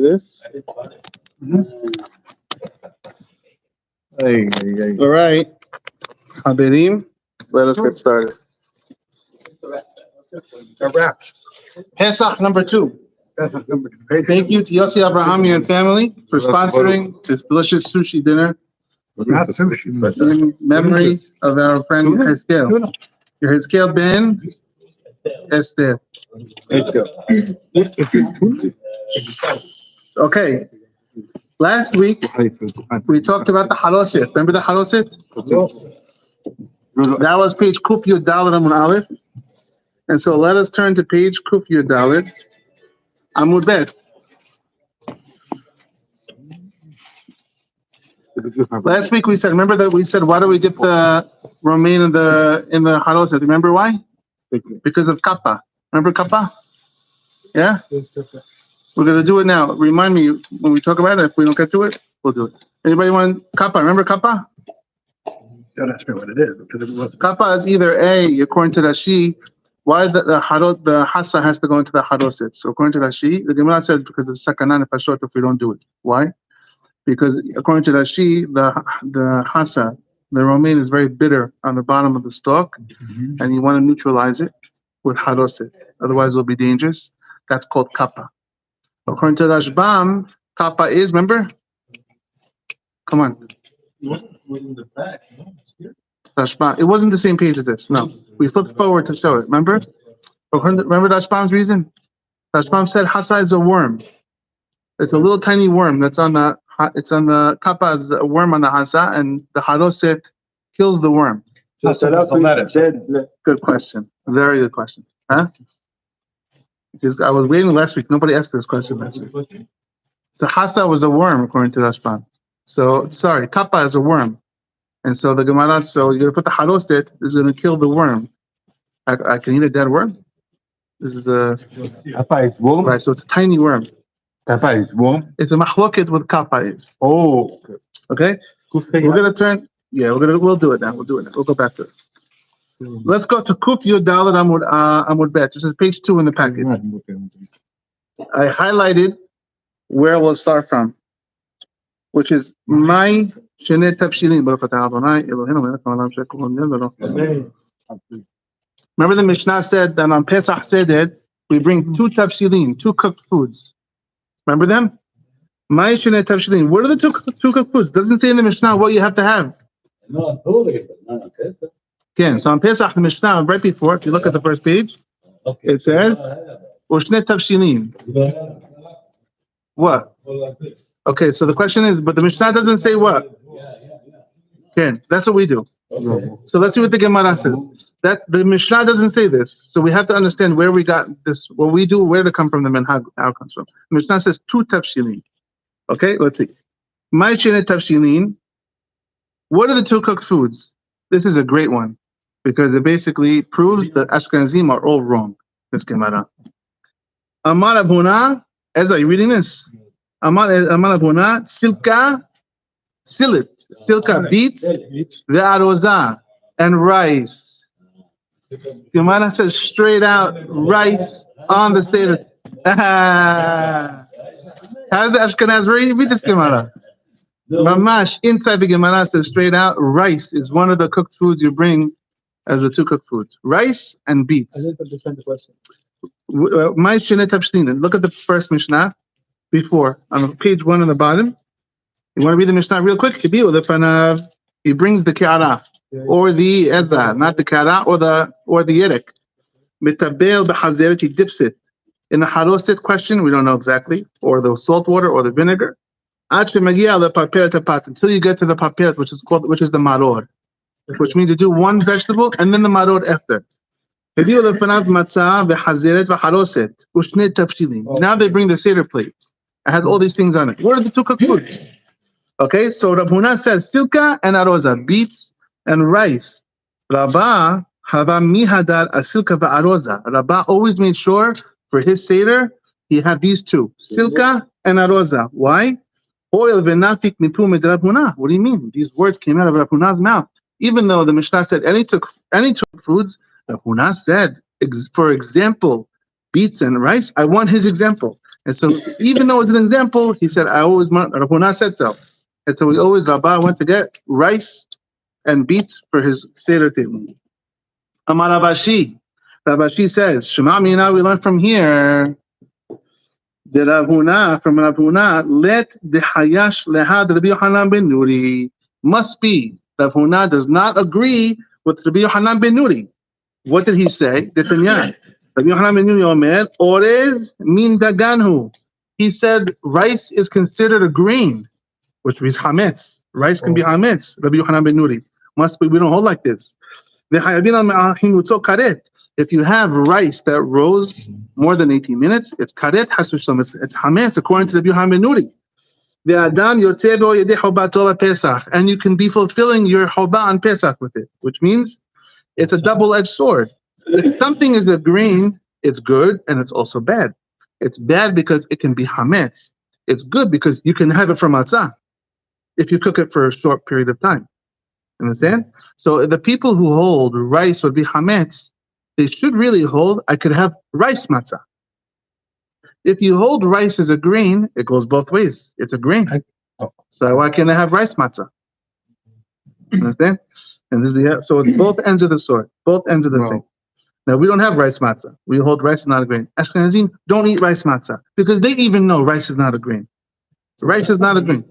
this. All right, Habirim, let us get started. A wrap. Pesach number 2. Thank you to Yossi Abrahami and family for sponsoring this delicious sushi dinner Not sushi. in memory of our friend Hezkel. Your Hezkel Ben Esther. Okay. Last week, we talked about the Haroset. Remember the Haroset? That was page Kuf Yud Dalet Amud Aleph. And so let us turn to page Kuf Yud Dalet Amud Bet. Last week we said, remember that we said, why do we dip the romaine in the Haroset? Remember why? Because of kappa. Remember kappa? Yeah? We're going to do it now. Remind me when we talk about it. If we don't get to it, we'll do it. Anybody want kappa? Remember kappa? Don't ask me what it is. Because it wasn't. Kappa is either A, according to Rashi, why the hasa has to go into the haroset. So according to Rashi, the Gemara says because of sakana nefashot if we don't do it. Why? Because according to Rashi, the hasa, the romaine is very bitter on the bottom of the stalk, and you want to neutralize it with haroset. Otherwise, it will be dangerous. That's called kappa. According to Rashbam, kappa is, remember? Come on. Rashbam. It wasn't the same page as this. No. We flipped forward to show it. Remember? Remember Rashbam's reason? Rashbam said hasa is a worm. It's a little tiny worm that's on the kappa is a worm on the hasa, and the haroset kills the worm. Good question. Very good question. Huh? Because I was waiting last week. Nobody asked this question last week. So hasa was a worm according to Rashbam. So sorry, kappa is a worm. And so the Gemara, so you're going to put the haroset, is going to kill the worm. I can eat a dead worm? This is a... Kappa is warm? Right, so it's a tiny worm. Kappa is warm? It's a mahloket with kappa is. Oh. Okay? We're going to turn... Yeah, we'll do it now. We'll do it now. We'll go back to it. Let's go to Kuf Yud Dalet Amud Bet. This is page 2 in the packet. I highlighted where we'll start from, which is my Shene Tavshilin. Remember the Mishnah said that on Pesach Seder we bring 2 tavshilin, 2 cooked foods. Remember them? My Shene Tavshilin. What are the two cooked foods? Doesn't say in the Mishnah what you have to have. Again, so on Pesach, the Mishnah, right before, if you look at the first page, it says, Ushne Tavshilin. What? Okay, so the question is, but the Mishnah doesn't say what? Again, that's what we do. So let's see what the Gemara says. The Mishnah doesn't say this, so we have to understand where we got this, what we do, where to come from, the Minhag, how it comes from. The Mishnah says 2 tavshilin. Okay, let's see. My Shene Tavshilin. What are the 2 cooked foods? This is a great one, because it basically proves that Ashkenazim are all wrong, this Gemara. Amar Abuna, as are you reading this? Amar Abuna, silka beets, ve'aroza, and rice. Gemara says straight out rice on the Seder. How does the Ashkenaz read this Gemara? Mamash, inside the Gemara says straight out, rice is one of the cooked foods you bring as the 2 cooked foods. Rice and beets. I didn't understand the question. My Shene Tavshilin. Look at the first Mishnah before, on page 1 on the bottom. You want to read the Mishnah real quick? He brings the Kiara, or the Ezra, not the Kiara, or the Yerek. Mitabel b'hazeret, he dips it. In the haroset question, we don't know exactly, or the salt water, or the vinegar. Until you get to the paperet, which is the maror, which means you do one vegetable and then the maror after. Now they bring the Seder plate. It has all these things on it. What are the 2 cooked foods? Okay, so Rav Huna said silka and aroza, beets and rice. Rabbah hava mihadar asilka va'aroza. Rabbah always made sure for his Seder he had these 2, silka and aroza. Why? Oil v'nafik mipu med Rav Huna. What do you mean? These words came out of Rav Huna's mouth. Even though the Mishnah said any two foods, Rav Huna said, for example, beets and rice. I want his example. And so even though it's an example, he said, Rav Huna said so. And so Rabbah went to get rice and beets for his Seder table. Amar Rav Ashi. Rav Ashi says, Shema Mina, we learn from here, the Rav Huna, from Rav Huna, let the Hayash lehad Rabbi Yochanan ben Nuri. Must be, Rav Huna does not agree with Rabbi Yochanan ben Nuri. What did he say? Rabbi Yochanan ben Nuri omer, orez min daganhu. He said rice is considered a grain, which means hametz. Rice can be hametz. Rabbi Yochanan ben Nuri. Must be, we don't hold like this. If you have rice that rose more than 18 minutes, it's karet hasbishlam. It's hametz according to Rabbi Yochanan ben Nuri. And you can be fulfilling your choba on Pesach with it, which means it's a double-edged sword. If something is a grain, it's good and it's also bad. It's bad because it can be hametz. It's good because you can have it for matzah if you cook it for a short period of time. Understand? So the people who hold rice would be hametz, they should really hold, I could have rice matzah. If you hold rice as a grain, it goes both ways. It's a grain. So why can't I have rice matzah? Understand? And this is so it's both ends of the sword, both ends of the thing. Now we don't have rice matzah. We hold rice is not a grain. Ashkenazim don't eat rice matzah because they even know rice is not a grain. Rice is not a grain.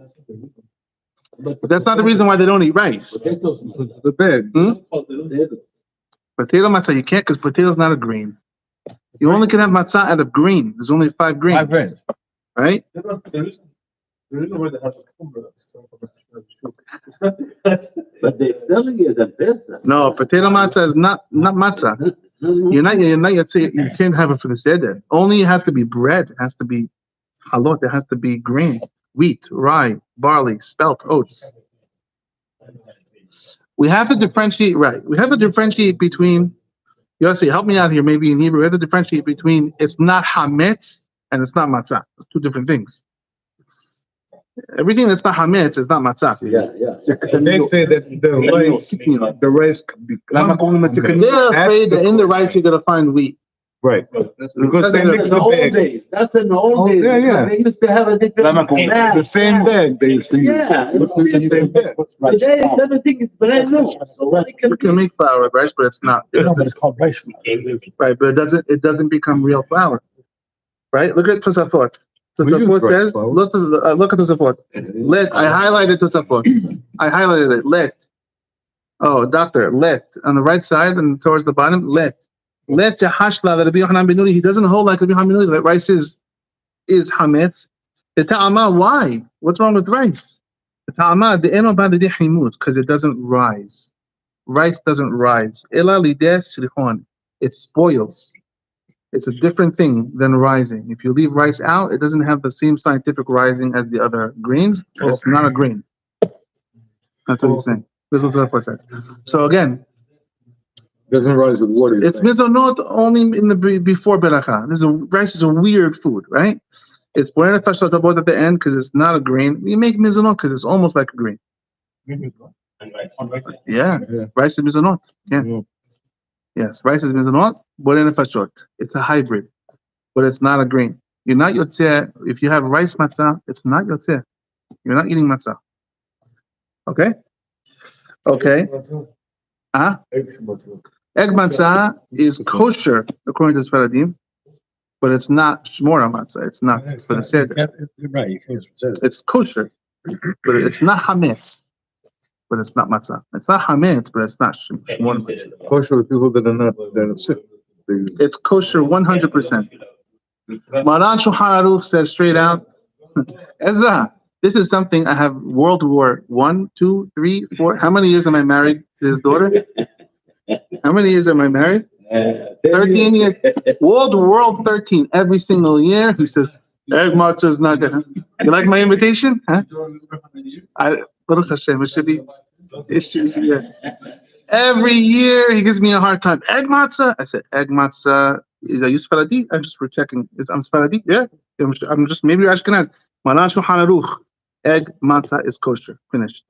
But that's not the reason why they don't eat rice. The bed. Potato matzah you can't because potato is not a grain. You only can have matzah out of grain. There's only 5 grains. 5 grains. Right? But they're selling it at Pesach. No, potato matzah is not matzah. You're not you can't have it for the seder. Only it has to be bread. It has to be halot. It has to be grain, wheat, rye, barley, spelt, oats. We have to differentiate, right? We have to differentiate between, Yossi, help me out here, maybe in Hebrew, we have to differentiate between it's not hametz and it's not matzah. It's 2 different things. Everything that's not hametz is not matzah. Yeah. They say that the rice could be. They're afraid that in the rice you're going to find wheat. Right. Because they mix the bag. That's an old days. Yeah. They used to have a different bag. The same bag they used to use. Yeah. The same bag. Today, everything is brand new. So We can make flour with rice, but it's not. It's called rice flour. Right, but it doesn't become real flour. Right? Look at Tosafot. We use Tosafot rice says, flour. look at Tosafot. I highlighted Tosafot. I highlighted it. Let. Oh, doctor, let. On the right side and towards the bottom, let. Let the hashla that Rabbi Yochanan ben Nuri, he doesn't hold like Rabbi Yochanan ben Nuri that rice is hametz. The ta'ama, why? What's wrong with rice? The ta'ama, the eno ba de himut, because it doesn't rise. Rice doesn't rise. Ela lideh sirihon. It spoils. It's a different thing than rising. If you leave rice out, it doesn't have the same scientific rising as the other grains. It's not a grain. That's what he's saying. This is what the report says. So again, Doesn't rise with water. it's mizonot only in the before beracha. Rice is a weird food, right? It's born fashotabot at the end because it's not a grain. We make mizonot because it's almost like a grain. Yeah, rice is mizonot. Yeah. Yes, rice is mizonot, born fashot. It's a hybrid, but it's not a grain. You're not yotzeh. If you have rice matzah, it's not yotzeh. You're not eating matzah. Okay? Okay. Huh? Egg matzah is kosher according to Sfaradim, but it's not shmora matzah. It's not for the seder. Right, you can't say that. It's kosher, but it's not hametz, but it's not matzah. It's not hametz, but it's not shmora matzah. Kosher with people that are sick. It's kosher 100%. Maran Shulchan Aruch says straight out, Ezra, this is something I have World War 1, 2, 3, 4. How many years am I married to his daughter? How many years am I married? 13 years. World 13. Every single year, he says, egg matzah is not good. You like my invitation? Huh? Baruch Hashem, it should be. Yeah. Every year, he gives me a hard time. Egg matzah? I said, egg matzah. Are you Sfaradi? I'm just checking. I'm Sfaradi? Yeah. I'm just, maybe you're Ashkenaz. Maran Shulchan Aruch. Egg matzah is kosher. Finished.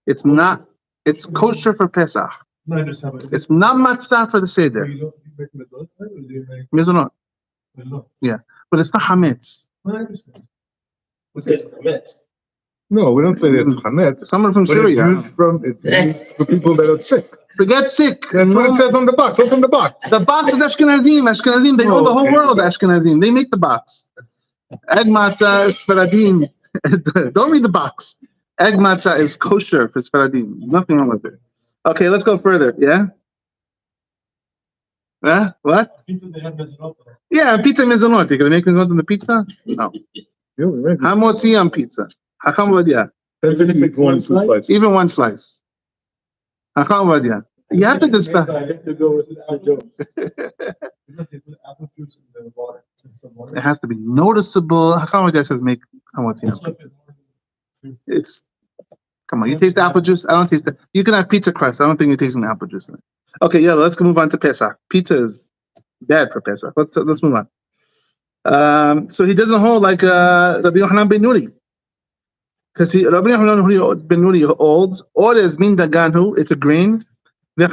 It's not. It's kosher for Pesach. It's not matzah for the seder. Mizonot. Yeah, but it's not hametz. No, we don't say it's chametz. Someone from But Syria. it's used for people that are sick. Forget sick. That's what it says on the box. Look on the box. The box is Ashkenazim. Ashkenazim, they own the whole world, Ashkenazim. They make the box. Egg matzah is Sfaradim. Don't read the box. Egg matzah is kosher for Sfaradim. Nothing wrong with it. Okay, let's go further. Yeah? What? Yeah, pizza mizonot. You're going to make mizonot on the pizza? No. Hamotzi on pizza. Hacham Vadia. Even one slice. Hacham Vadia. You have to decide. It has to be noticeable. Hacham Vadia says make hamotzi on pizza. It's, come on, you taste the apple juice? I don't taste it. You can have pizza crust. I don't think you're tasting the apple juice. Okay, yeah, let's move on to Pesach. Pizza is bad for Pesach. Let's move on. So he doesn't hold like Rabbi Yochanan ben Nuri. Because Rabbi Yochanan ben Nuri holds, Orez min daganhu, it's a grain. If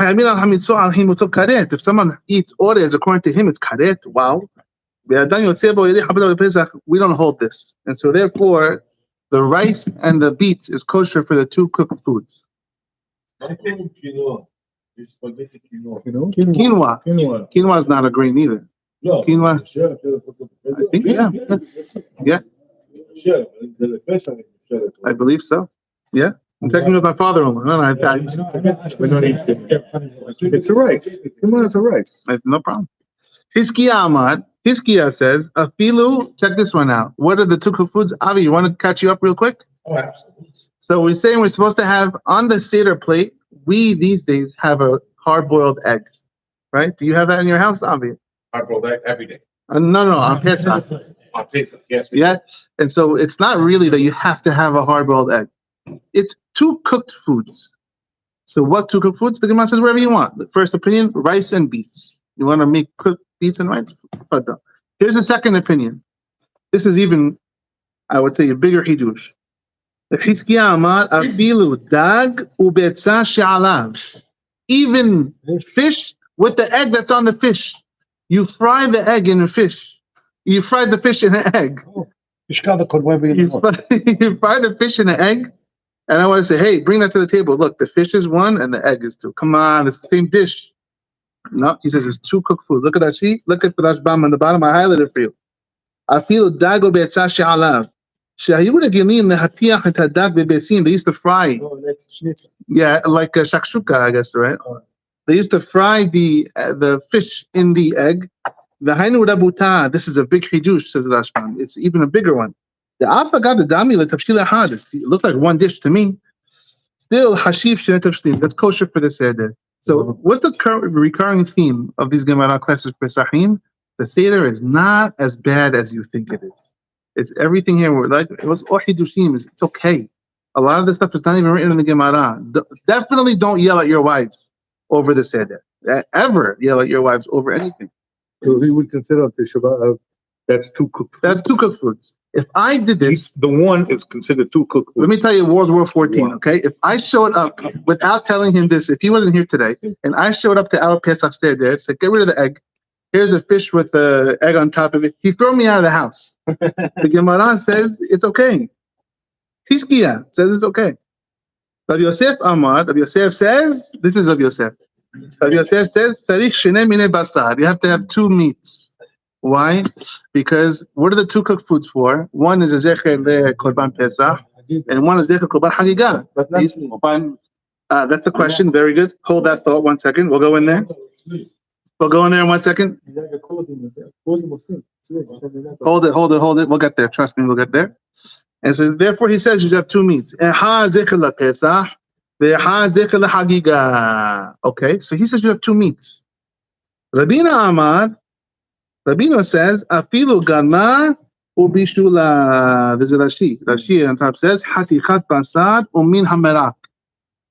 someone eats Orez, according to him, it's karet. Wow. We don't hold this. And so therefore, the rice and the beets is kosher for the two cooked foods. Quinoa. Quinoa is not a grain either. Quinoa. I think, yeah. I believe so. Yeah. I'm checking with my father-in-law. No, it's a rice. Quinoa is a rice. No problem. Hiskia says, Afilu, check this one out. What are the two cooked foods? Avi, you want to catch you up real quick? Oh, absolutely. So we're saying we're supposed to have on the Seder plate, we these days have a hard-boiled egg, right? Do you have that in your house, Avi? Hard-boiled egg every day. No, on Pesach. On Pesach, yes. Yeah, and so it's not really that you have to have a hard-boiled egg. It's two cooked foods. So what two cooked foods? The Gemara says wherever you want. The first opinion, rice and beets. You want to make cooked beets and rice? But here's a second opinion. This is even, I would say, a bigger hidush. Even fish with the egg that's on the fish. You fry the egg in a fish. You fry the fish in an egg. You fry the fish in an egg. And I want to say, hey, bring that to the table. Look, the fish is one and the egg is two. Come on, it's the same dish. No, he says it's two cooked foods. Look at that sheet. Look at the Rashbam on the bottom. I highlighted for you. I feel dago be'etzah she'alav. They used to fry. Yeah, like shakshuka, I guess, right? They used to fry the fish in the egg. This is a big hidush, says Rashbam. It's even a bigger one. It looks like one dish to me. Still, hashiv shenet tavshlim. That's kosher for the Seder. So, what's the recurring theme of these Gemara classes for Pesachim? The Seder is not as bad as you think it is. It's everything here. We're like it was hidushim. It's okay. A lot of this stuff is not even written in the Gemara. Definitely don't yell at your wives over the Seder. Ever yell at your wives over anything. So he would consider the Shabbat that's two cooked foods. That's two cooked foods. If I did this, the one is considered two cooked foods. Let me tell you World War 14, okay? If I showed up without telling him this, if he wasn't here today, and I showed up to our Pesach Seder, said, get rid of the egg. Here's a fish with the egg on top of it. He threw me out of the house. The Gemara says it's okay. Hiskia says it's okay. Rabbi Yosef Amar, Rabbi Yosef says, this is Rabbi Yosef. Rabbi Yosef says, Sarich shene mine basar. You have to have two meats. Why? Because what are the two cooked foods for? One is a zecher le korban pesach, and one is zecher korban hagigah. That's the question. Very good. Hold that thought 1 second. We'll go in there. We'll go in there in 1 second. Hold it. We'll get there. Trust me, we'll get there. And so therefore he says you have two meats. Okay, so he says you have two meats. Rabina Amar, Rabino says, Afilu gana ubishula. There's a Rashi on top says, Hatichat basad umin hamerak.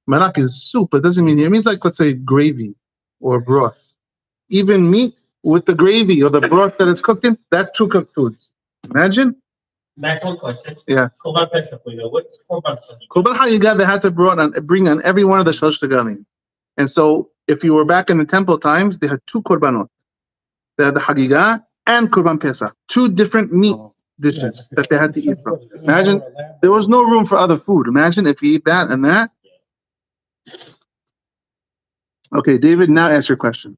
Merak is soup. It doesn't mean here. It means like, let's say, gravy or broth. Even meat with the gravy or the broth that it's cooked in, that's two cooked foods. Imagine. That's one question. Yeah. Korban Pesach, what's Korban Pesach? Korban Hagigah, they had to bring on every one of the Shalosh Regalim. And so, if you were back in the temple times, they had two Korbanot. They had the Hagigah and Korban Pesach. Two different meat dishes that they had to eat from. Imagine there was no room for other food. Imagine if you eat that and that. Okay, David, now ask your question.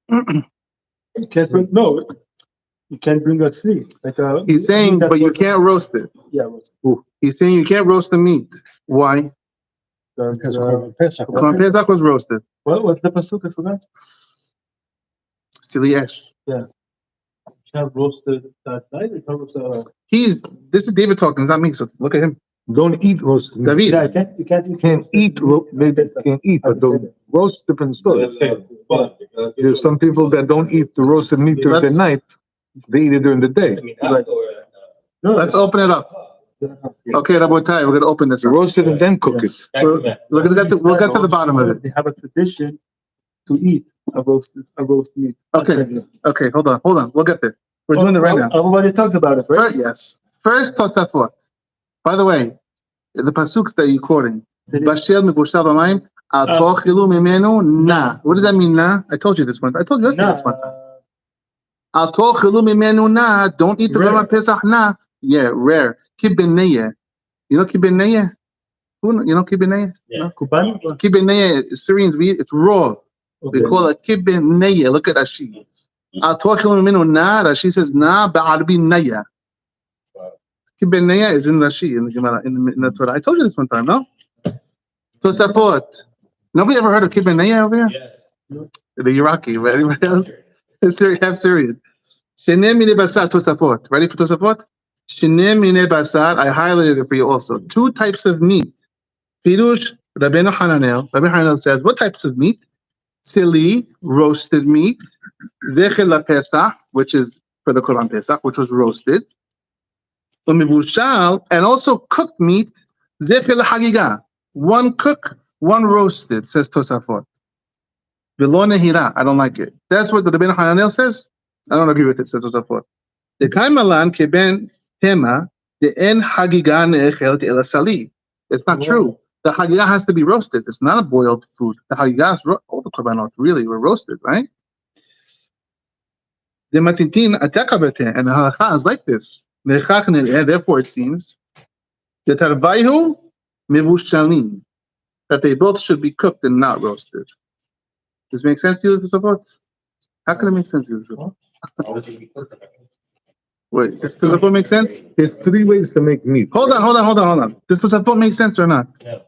You can't bring, no, you can't bring a tree. He's saying, but you can't roast it. Yeah. He's saying you can't roast the meat. Why? Because, Korban Pesach was roasted. what's the pasuk? I forgot. Silly ash. Can't roast it that night. It comes, This is David talking, it's not me. So look at him. don't eat roast meat. David. Yeah, you can't eat maybe you can eat, but the roast different story. There's some people that don't eat the roasted meat during the night. They eat it during the day. Let's open it up. Okay, Rabotai, we're gonna open this You up. roast it and then cook it. We'll get to the bottom of it. They have a tradition to eat a roast meat. Okay, hold on. We'll get there. We're doing it right now. Everybody talks about it, right? Yes. First Tosafot. By the way, the pasuks that you're quoting, Bashel Megushal B'mayim, Al Tochilu Mimenu Na. What does that mean, Na? I told you this one. I told you yesterday this one. Al Tochilu Mimenu Na. Don't eat the Korban Pesach Na. Yeah, rare. Kibbin Neyeh. You know Kibbin Neyeh? You know Kibbin Neyeh? Yeah. Kuban? Kibbin Neyeh, Syrians, it's raw. We call it Kibbin Neyeh. Look at Rashi. Al Tochilu Mimenu Na. Rashi says Na Ba'arbi Neyeh. Kibbin Neyeh is in Rashi, in the gemara, in the Torah. I told you this one time, no? Tosafot. Nobody ever heard of Kibbin Neyeh over here? Yes. The Iraqi, right? Anybody else? Half Syrian. Shene mine basar Tosafot. Ready for Tosafot? Shene mine basar. I highlighted it for you also. 2 types of meat. Pirush Rabbeinu Hananel. Rabbeinu Hananel says, what types of meat? Sili, roasted meat. Zecher la Pesach, which is for the Korban Pesach, which was roasted. Umivushal, and also cooked meat. Zecher la Hagiga. One cook, one roasted, says Tosafot. V'lo nehira, I don't like it. That's what the Rabbeinu Hananel says. I don't agree with it, says Tosafot. The Kaimalan keben hema the en Hagiga ne'echelt el sali. It's not true. The Hagiga has to be roasted. It's not a boiled food. The Hagiga, all the korbanot really were roasted, right? The matitin atakabete, and the halacha is like this. Therefore, it seems that tarvaihu mevushalim, that they both should be cooked and not roasted. Does it make sense to you, Tosafot? How can it make sense to you, Tosafot? Wait, does Tosafot make sense? There's 3 ways to make meat. Hold on. Does Tosafot make sense or not? Yeah.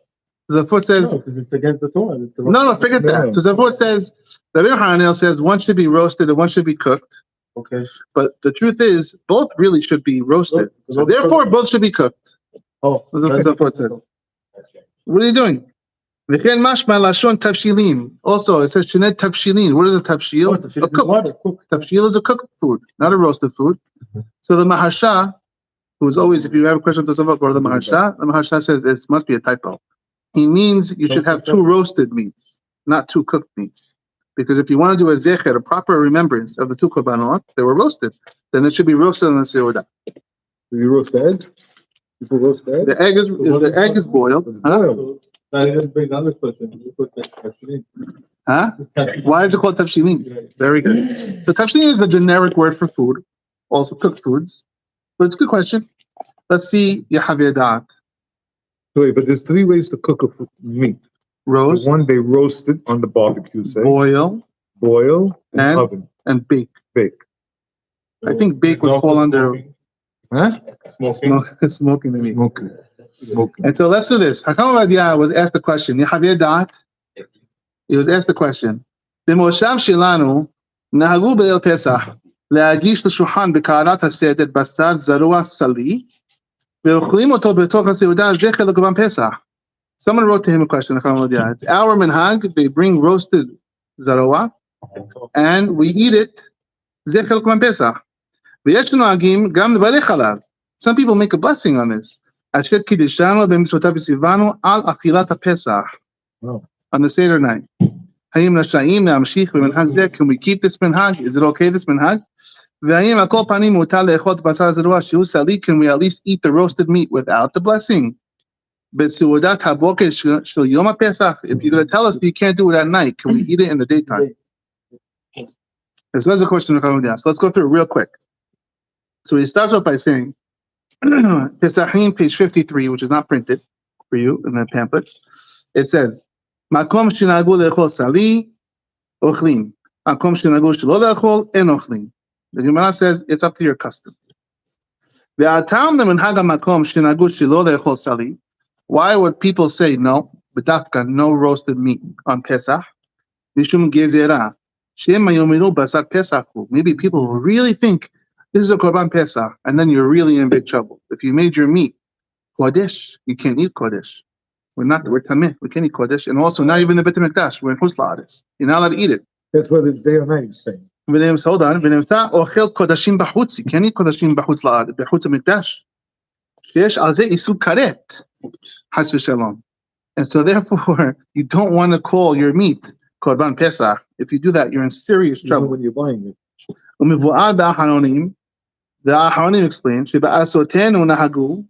Tosafot says, No, because it's against the Torah. no, forget that. No. Tosafot says, Rabbeinu Hananel says one should be roasted and one should be cooked. Okay. But the truth is, both really should be roasted. So therefore, both should be cooked. Oh, That's what Tosafot says. What are you doing? V'chen mashma lashon tavshilin. Also, it says shenet tavshilin. What is a tavshil? A cooked. Tavshil is a cooked food, not a roasted food. So the Maharsha, who is always, if you have a question to Tosafot, go to the Maharsha says this must be a typo. He means you should have 2 roasted meats, not 2 cooked meats. Because if you want to do a zecher, a proper remembrance of the 2 korbanot, they were roasted, then it should be roasted on the seudah. Do you roast the egg? People roast the egg? The egg is boiled. Huh? I didn't bring another question. You put that question in. Huh? Why is it called tavshilin? Very good. So tavshilin is a generic word for food, also cooked foods. But it's a good question. Let's see Yahavedat. Wait, but there's 3 ways to cook a meat. Roast, One, they roast it on the barbecue, say. boil, Boil, And- oven. and bake. Bake. I think bake would fall under Huh? smoking the meat. Smoking. And so let's do this. Hakam Vadia was asked the question. Yahavedat. He was asked the question. B'moshav shilanu nahagu be'el Pesach le'agish l'shulchan b'karat haseder basar zarua sali ve'ochlim oto b'toch haseudah zecher l'korban Pesach. Someone wrote to him a question. It's our minhag. They bring roasted zarua and we eat it zecher l'korban Pesach. V'yesh noagim gam levarech alav. Some people make a blessing on this. Asher kiddishanu b'mitzvotav v'sivanu al achilat haPesach. On the Seder night. Hayim rasha'im le'amshich b'minhag zeh. Can we keep this minhag? Is it okay, this minhag? V'hayim al kol panim mutar le'echot basar zarua shehu sali. Can we at least eat the roasted meat without the blessing? B'suudat haboker shel yom haPesach. If you're going to tell us that you can't do it at night, can we eat it in the daytime? This was a question of Chaim. So let's go through it real quick. So he starts off by saying, pesachim, page 53, which is not printed for you in the pamphlets. It says, Makom shinagu lechol sali, ochlim. Makom shinagu shelo lechol, en ochlim. The Gemara says, it's up to your custom. Ve'atam lemenhag hamakom shinagu shelo lechol sali. Why would people say no, b'dafka, no roasted meat on Pesach? Mishum gezerah. Shema yomiru basar Pesachu. Maybe people will really think this is a Korban Pesach, and then you're really in big trouble. If you made your meat Kodesh, you can't eat Kodesh. We're Tameh, we can't eat Kodesh. And also, not even the Bet HaMikdash, we're in Hus La'aretz. You're not allowed to eat it. That's whether it's day or night, he's saying. Hold on. Ochel Kodashim B'chutz. You can't eat Kodashim B'chutz La'aretz, B'chutz HaMikdash. Sheyesh al zeh isur karet. Chas v'shalom. And so therefore, you don't want to call your meat Korban Pesach. If you do that, you're in serious trouble. When you're buying it. Umivu'ad ba'aharonim. The Aharonim explain, Sheba'asotenu nahagu,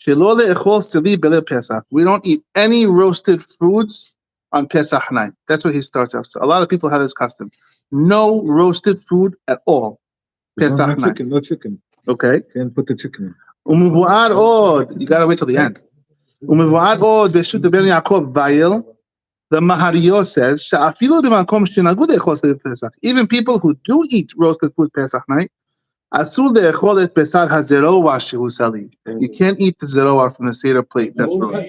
shelo le'echol sali b'leil Pesach. We don't eat any roasted foods on Pesach night. That's what he starts off. So a lot of people have this custom. No roasted food at all. Pesach night. Chicken, no chicken. Okay. Can't put the chicken in. Umivu'ad od. You gotta wait till the end. Umivu'ad od b'shut ben Yaakov vayil. The Mahario says, Sha'afilu d'makom shenagu le'echol sali Pesach. Even people who do eat roasted food Pesach night, Asul le'echol et pesar hazero wa shehu sali. You can't eat the zeroah from the Seder plate. That's wrong. If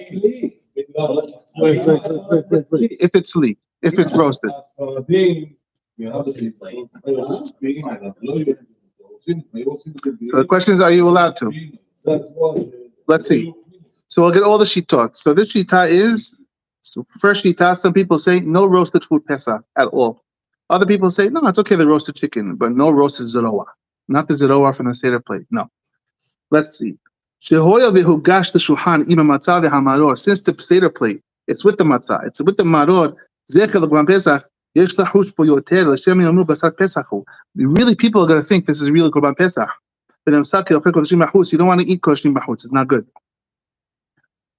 it's sleek, if it's roasted. So the question is, are you allowed to? Let's see. So we'll get all the shitot. So this shita is, so first shita, some people say no roasted food Pesach at all. Other people say, no, it's okay, the roasted chicken, but no roasted zeroah. Not the zeroah from the Seder plate. No. Let's see. Shehoya v'hugash the shulchan ima matzah v'hamaror. Since the Seder plate, it's with the matzah, it's with the maror. Zecher l'Korban Pesach. Yesh lachush po yoter l'shem yomru basar Pesachu. Really, people are going to think this is really Korban Pesach. But you don't want to eat koshim b'chutz. It's not good.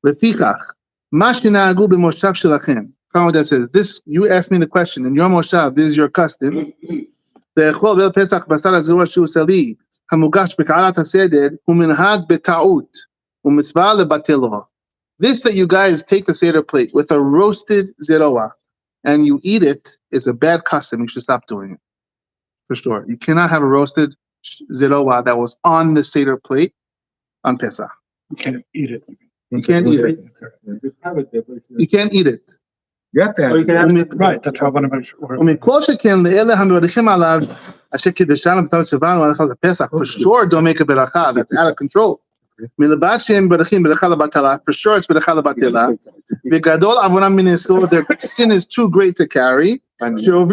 Lefichach, ma shena'agu b'moshav shelachem. That says this. You asked me the question in your moshav. This is your custom. לאכול בליל פסח בשר הזרוע שהוא סלי, המוגש בקערת הסדר, הוא מנהג בטעות, ומצווה לבטלו. This that you guys take the Seder plate with a roasted zeroah and you eat it is a bad custom. You should stop doing it. For sure. You cannot have a roasted zeroah that was on the Seder plate on Pesach. You can't eat it. You can't eat it. You can't eat it. You have to have it. Right, that's what I want to make sure. For sure, don't make a beracha. That's out of control. For sure, it's beracha lebatela. Their sin is too great to carry. You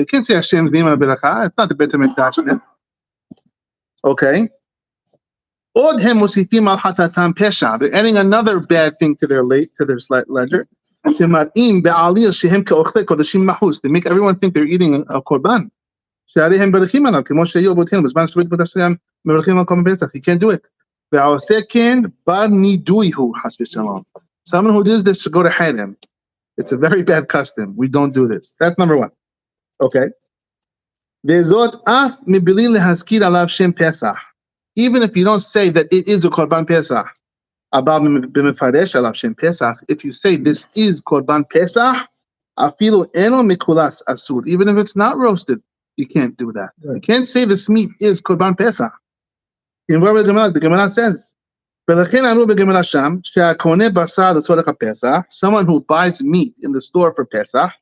can't say Hashem's name on a beracha. It's not the Bet HaMikdash. Okay. They're adding another bad thing to their ledger. They make everyone think they're eating a korban. You can't do it. Someone who does this should go to Haram. It's a very bad custom. We don't do this. That's number one. Okay. Even if you don't say that it is a Korban Pesach, if you say this is Korban Pesach, even if it's not roasted, you can't do that. You can't say this meat is Korban Pesach. In where the Gemara says, someone who buys meat in the store for Pesach,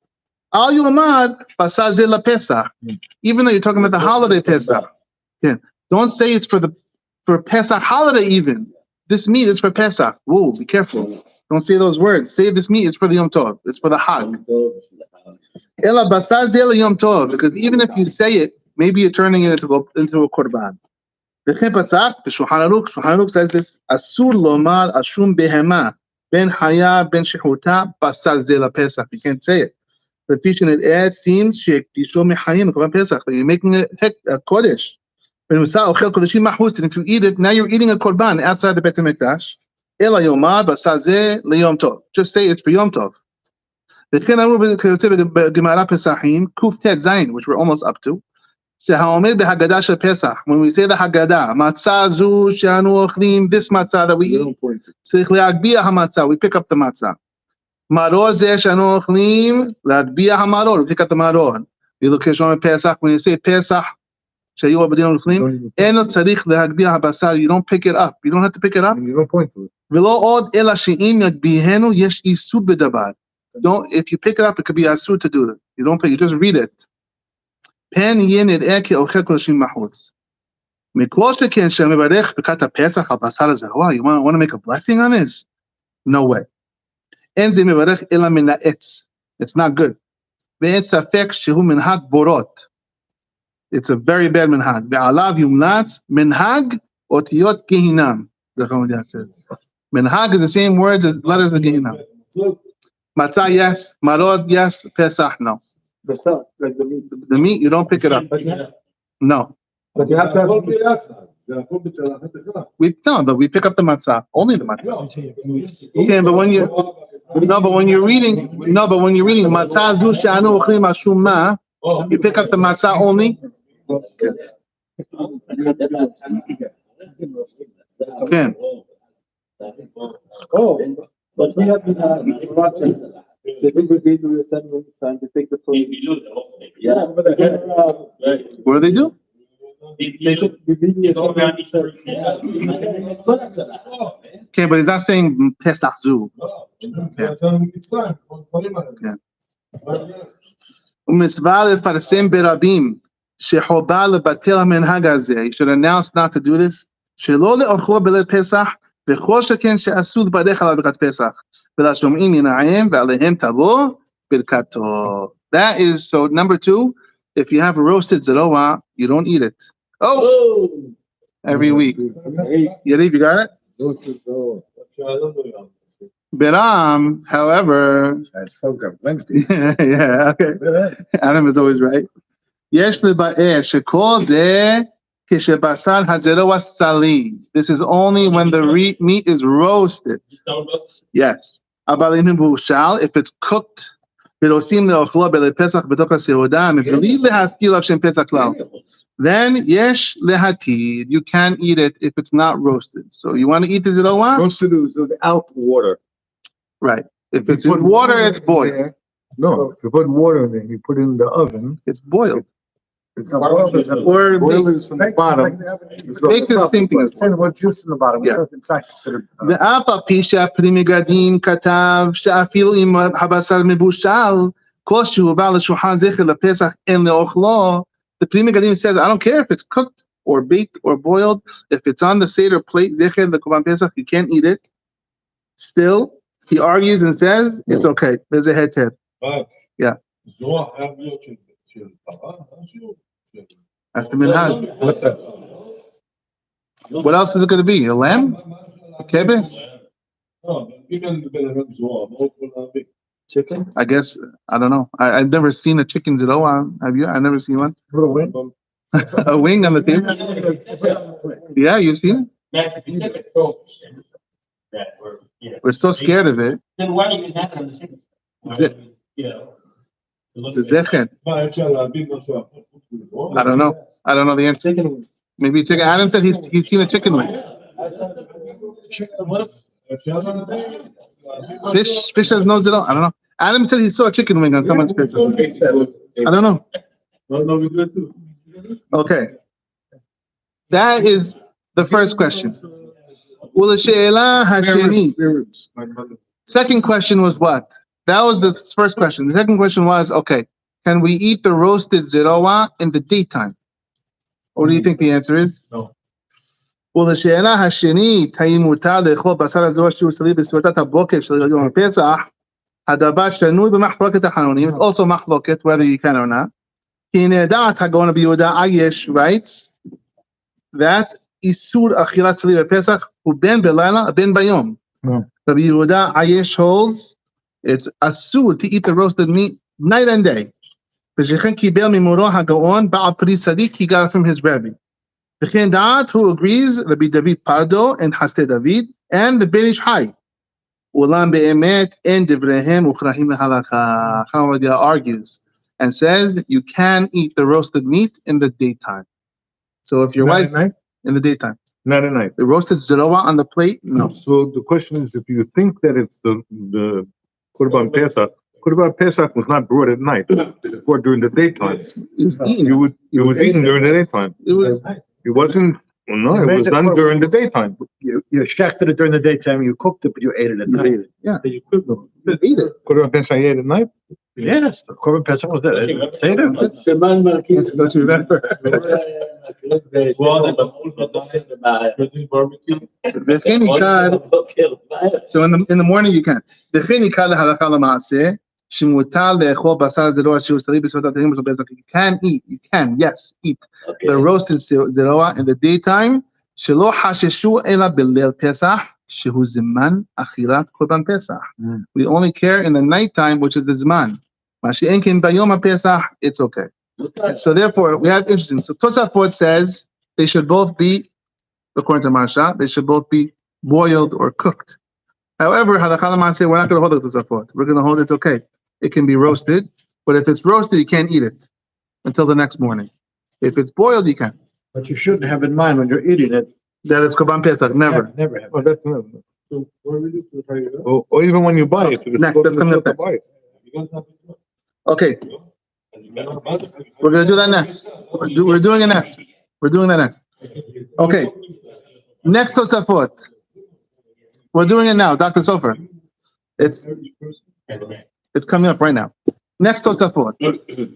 even though you're talking about the holiday Pesach. Yeah. Don't say it's for Pesach holiday even. This meat is for Pesach. Whoa, be careful. Don't say those words. Say this meat is for the Yom Tov. It's for the Hag. Ela basar zeh Yom Tov. Because even if you say it, maybe you're turning it into a Korban. The Shulchan Aruch says this. Asur lomar ashum behema ben haya ben shechuta basar zeh Pesach. You can't say it. The teaching it adds seems sheikdisho mechayim Korban Pesach. You're making it a kodesh. And if you eat it, now you're eating a korban outside the Bet HaMikdash. Just say it's for Yom Tov. The Gemara pesachim kuf tet zayin, which we're almost up to. שהאומר בהגדה של פסח, when we say the Haggadah, מצה זו שאנו אוכלים, this matzah that we eat, צריך להגביה המצה, we pick up the matzah. מרור זה שאנו אוכלים, להגביה המרור, we pick up the מרור. ואילו כשאומר פסח, when you say פסח, שהיו עבדים אוכלים, אינו צריך להגביה הבשר, you don't pick it up, you don't have to pick it up. You don't point to it. ולא עוד אלא שאם יגביהנו, יש איסור בדבר. If you pick it up, it could be asur to do it. You don't pick, you just read it. פן יהיה נראה כאוכל קודשים בחוץ. מכל שכן שמברך ברכת הפסח על בשר הזרוע, you want to make a blessing on this? No way. אין זה מברך אלא מן העץ. It's not good. ואין ספק שהוא מנהג בורות. It's a very bad מנהג. ועליו יומלץ מנהג אותיות גיהינם. The Chomodiah says. Menhag is the same words as letters of Gehinnom. Matzah, yes. Maror, yes. Pesach, no. Like the meat. The meat, you don't pick it up. No. But you have to have. We pick up the matzah. Only the matzah. Okay, but when you're reading matzah zu she'anu ochlim ashum ma, you pick up the matzah only. Okay. Oh, but we have Russians. They think we do the 10 minutes time. They take the phone. Yeah. What do they do? Okay, but he's not saying pesach zu. ומצווה לפרסם ברבים שחובה לבטל המנהג הזה. You should announce not to do this. שלא לאכול בליל פסח, וכל שכן שאסור לברך עליו ברכת פסח. ולשומעים ינעם ועליהם תבוא ברכתו. That is, so number 2, if you have a roasted zeroah, you don't eat it. Oh! Every week. Yariv, you got it? Biram, however, yeah, okay. Adam is always right. יש לבאר שכל זה כשבשר הזרוע סלי. This is only when the meat is roasted. Yes. אבל אם מבושל, if it's cooked, ורוצים לאוכלו בלפסח בתוך הסעודה, מבלי להזכיר לו שם פסח כלל. Then יש להתיר. You can't eat it if it's not roasted. So you want to eat the zeroah? Roasted is without water. Right. If it's in water, it's boiled. No, if you put water in it, you put it in the oven. It's boiled. It's not boiled. Or Boiled is in the bottom. Baked is the same thing as boiled. What juice in the bottom? Yeah. It's not considered. ואף על פי שהפרי מגדים כתב שאפילו אם הבשר מבושל, כל שהובא לשולחן זכר לפסח אין לאוכלו, the Pri Megadim says, I don't care if it's cooked or baked or boiled, if it's on the Seder plate, zechar, the Korban Pesach, you can't eat it. Still, he argues and says, it's okay. There's a heter. Yeah. That's the minhag. What else is it going to be? A lamb? Kebes? Chicken? I guess, I don't know. I've never seen a chicken zeroah. Have you? I've never seen one. A wing on the table? Yeah, you've seen it? We're so scared of it. Then why even have it on the chicken? You know. It's a zechar. I don't know. I don't know the answer. Maybe chicken. Adam said he's seen a chicken wing. Fish has no zero. I don't know. Adam said he saw a chicken wing on someone's pizza. I don't know. Okay. That is the first question. Second question was what? That was the first question. The second question was, okay, can we eat the roasted zeroah in the daytime? What do you think the answer is? No. ולשאלה השנית, האם מותר לאכול בשר הזרוע שהוא סליל בסעודת הבוקר של יום הפסח, הדבר שנוי במחלוקת החנונים, it's also מחלוקת whether you can or not. כי הנה דעת הגאון רבי יהודה עייש writes that איסור אכילת סליל בפסח הוא בין בלילה בין ביום. רבי יהודה עייש holds it's asur to eat the roasted meat night and day. ושכן קיבל ממורו הגאון בעל פרי צדיק, he got it from his rabbi. וכן דעת who agrees, רבי דוד פרדו and חסדי דוד, and the Ben Ish Hai. אולם באמת אין דבריהם מוכרחים להלכה. Chomodiah argues and says you can eat the roasted meat in the daytime. So if your Not wife at night? in the daytime, Not at night. the roasted zeroa on the plate, no. So the question is, if you think that it's the Kurban Pesach was not brought at night, or during the daytime. It was eaten. It was eaten during the daytime. It was It wasn't, well, no, it was done during the daytime. You shechted it during the daytime, you cooked it, but you ate it at night. yeah. You could go. You eat it. Kurban Pesach ate at night? Yes, the Korban Pesach was there. Say that. Sheman Malkin. Don't you remember? Barbecue. So in the morning you can. You can, yes, eat the roasted zeroa in the daytime. We only care in the nighttime, which is the zman. It's okay. And so therefore, we have interesting. So Tosafot says they should both be, according to Marsha, they should both be boiled or cooked. However, Halakha L'Maaseh, we're not going to hold it Tosafot. We're going to hold it okay. It can be roasted, but if it's roasted, you can't eat it until the next morning. If it's boiled, you can. But you shouldn't have in mind when you're eating it. That it's Korban Pesach, never. Never have. Oh, that's never. So what we do to try it? Or even when you buy it. Next, that's coming up next. buy it. Okay, we're going to do that next. We're doing it next. We're doing that next. Okay, next Tosafot. We're doing it now, Dr. Sofer. It's coming up right now. Next Tosafot.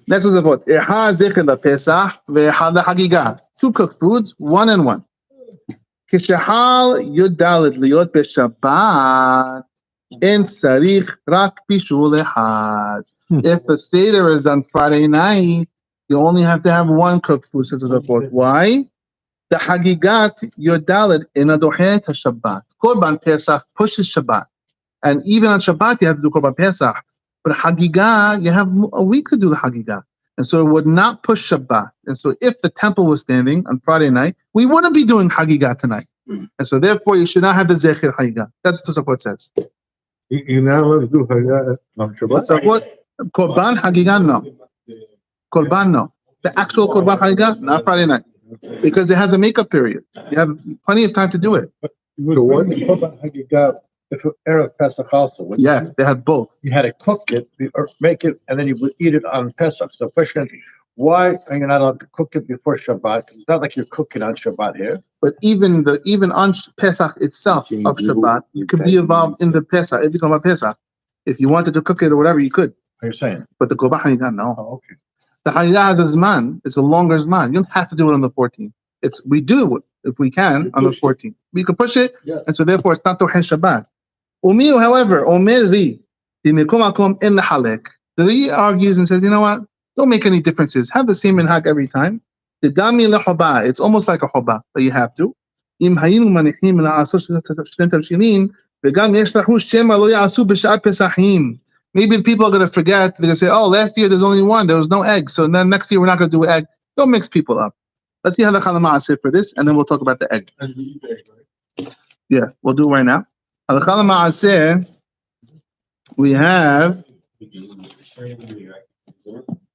Next Tosafot. Ehad zecher lePesach ve'ehad leHagiga. Two cooked foods, one and one. Kishahal yudalet liot b'Shabbat en tzarich rak bishul ehad. If the Seder is on Friday night, you only have to have one cooked food, says the fourth. Why? The Hagigat Yodalet in Adohet Shabbat. Korban Pesach pushes Shabbat. And even on Shabbat, you have to do Korban Pesach. But Hagigah, you have a week to do the Hagigah. And so it would not push Shabbat. And so if the temple was standing on Friday night, we wouldn't be doing Hagigah tonight. And so therefore, you should not have the Zecher Hagigah. That's what it says. You're not allowed to do Haggadah on Shabbat. So what? Korban Hagigah, no. Korban, no. The actual Korban Hagigah, not Friday night. Because it has a makeup period. You have plenty of time to do it. So what the Korban Hagigah, if Erev Pesach also, when Yes, they had both. you had to cook it, or make it, and then you would eat it on Pesach. So question, why are you not allowed to cook it before Shabbat? It's not like you're cooking on Shabbat here. But even on Pesach itself of Shabbat, you could be involved in the Pesach. If you come about Pesach, if you wanted to cook it or whatever, you could. Are you saying? But the Korban Hagigah, no. Oh, okay. The Hagigah has a zman. It's a longer zman. You don't have to do it on the 14th. We do it if we can on the 14th. We can push it, and so therefore it's not Torah Shabbat. Umiyu, however, Omer Ri, the Mekom in the Halek. The Ri argues and says, you know what? Don't make any differences. Have the same minhag every time. The Dami lechoba. It's almost like a choba that you have to. Im hayinu manichim la'asot shnen tavshilin v'gam yesh lahu shema lo ya'asu b'sha'at pesachim. Maybe the people are going to forget. They're going to say, oh, last year there's only one. There was no egg. So then next year we're not going to do egg. Don't mix people up. Let's see how the Chalama for this, and then we'll talk about the egg. Yeah, we'll do it right now. The Chalama we have,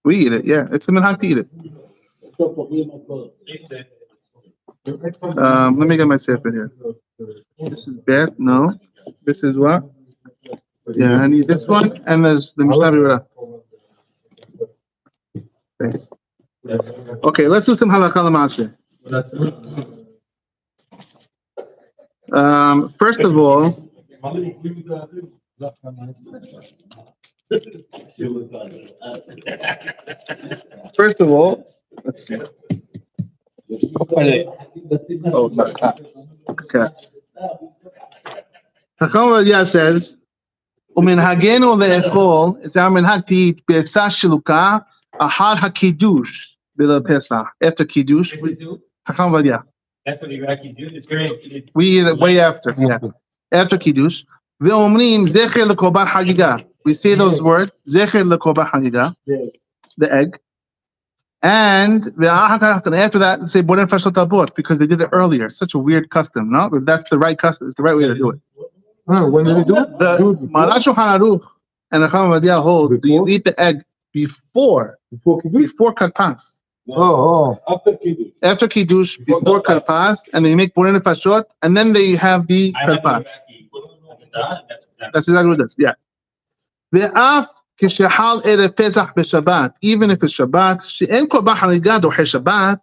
we eat it. Yeah, it's the minhag to eat it. Let me get my sefer here. This is bad. No. This is what? Yeah, I need this one, and there's the Mishnah Berurah. Thanks. Okay, let's do some halakha l'maaseh. First of all, let's see. Oh, okay. Chacham says, "Uminhagenu le'echol." It's our minhag to eat be'etzah sheluka ahar hakidush b'la pesach. After kiddush, Chacham Vadia. That's what the Iraqis do. It's very. We eat it way after. Yeah, after kiddush. Ve'omrim zecher lekorban hagigah. We say those words zecher lekorban hagigah, the egg. And after that, say boren fashot abot because they did it earlier. Such a weird custom, no? But that's the right custom. It's the right way to do it. When did they do it? The Maharat Shulchan Aruch and the Chacham Vadia hold. Do you eat the egg before karpas. Oh, After kiddush, before karpas, and they make borer nefashot, and then they have the I have karpas. that's exactly. That's exactly what it is. Yeah. ואף כשחל ערב פסח בשבת, even if it's Shabbat, שאין קורבן חגיגה דוחה שבת,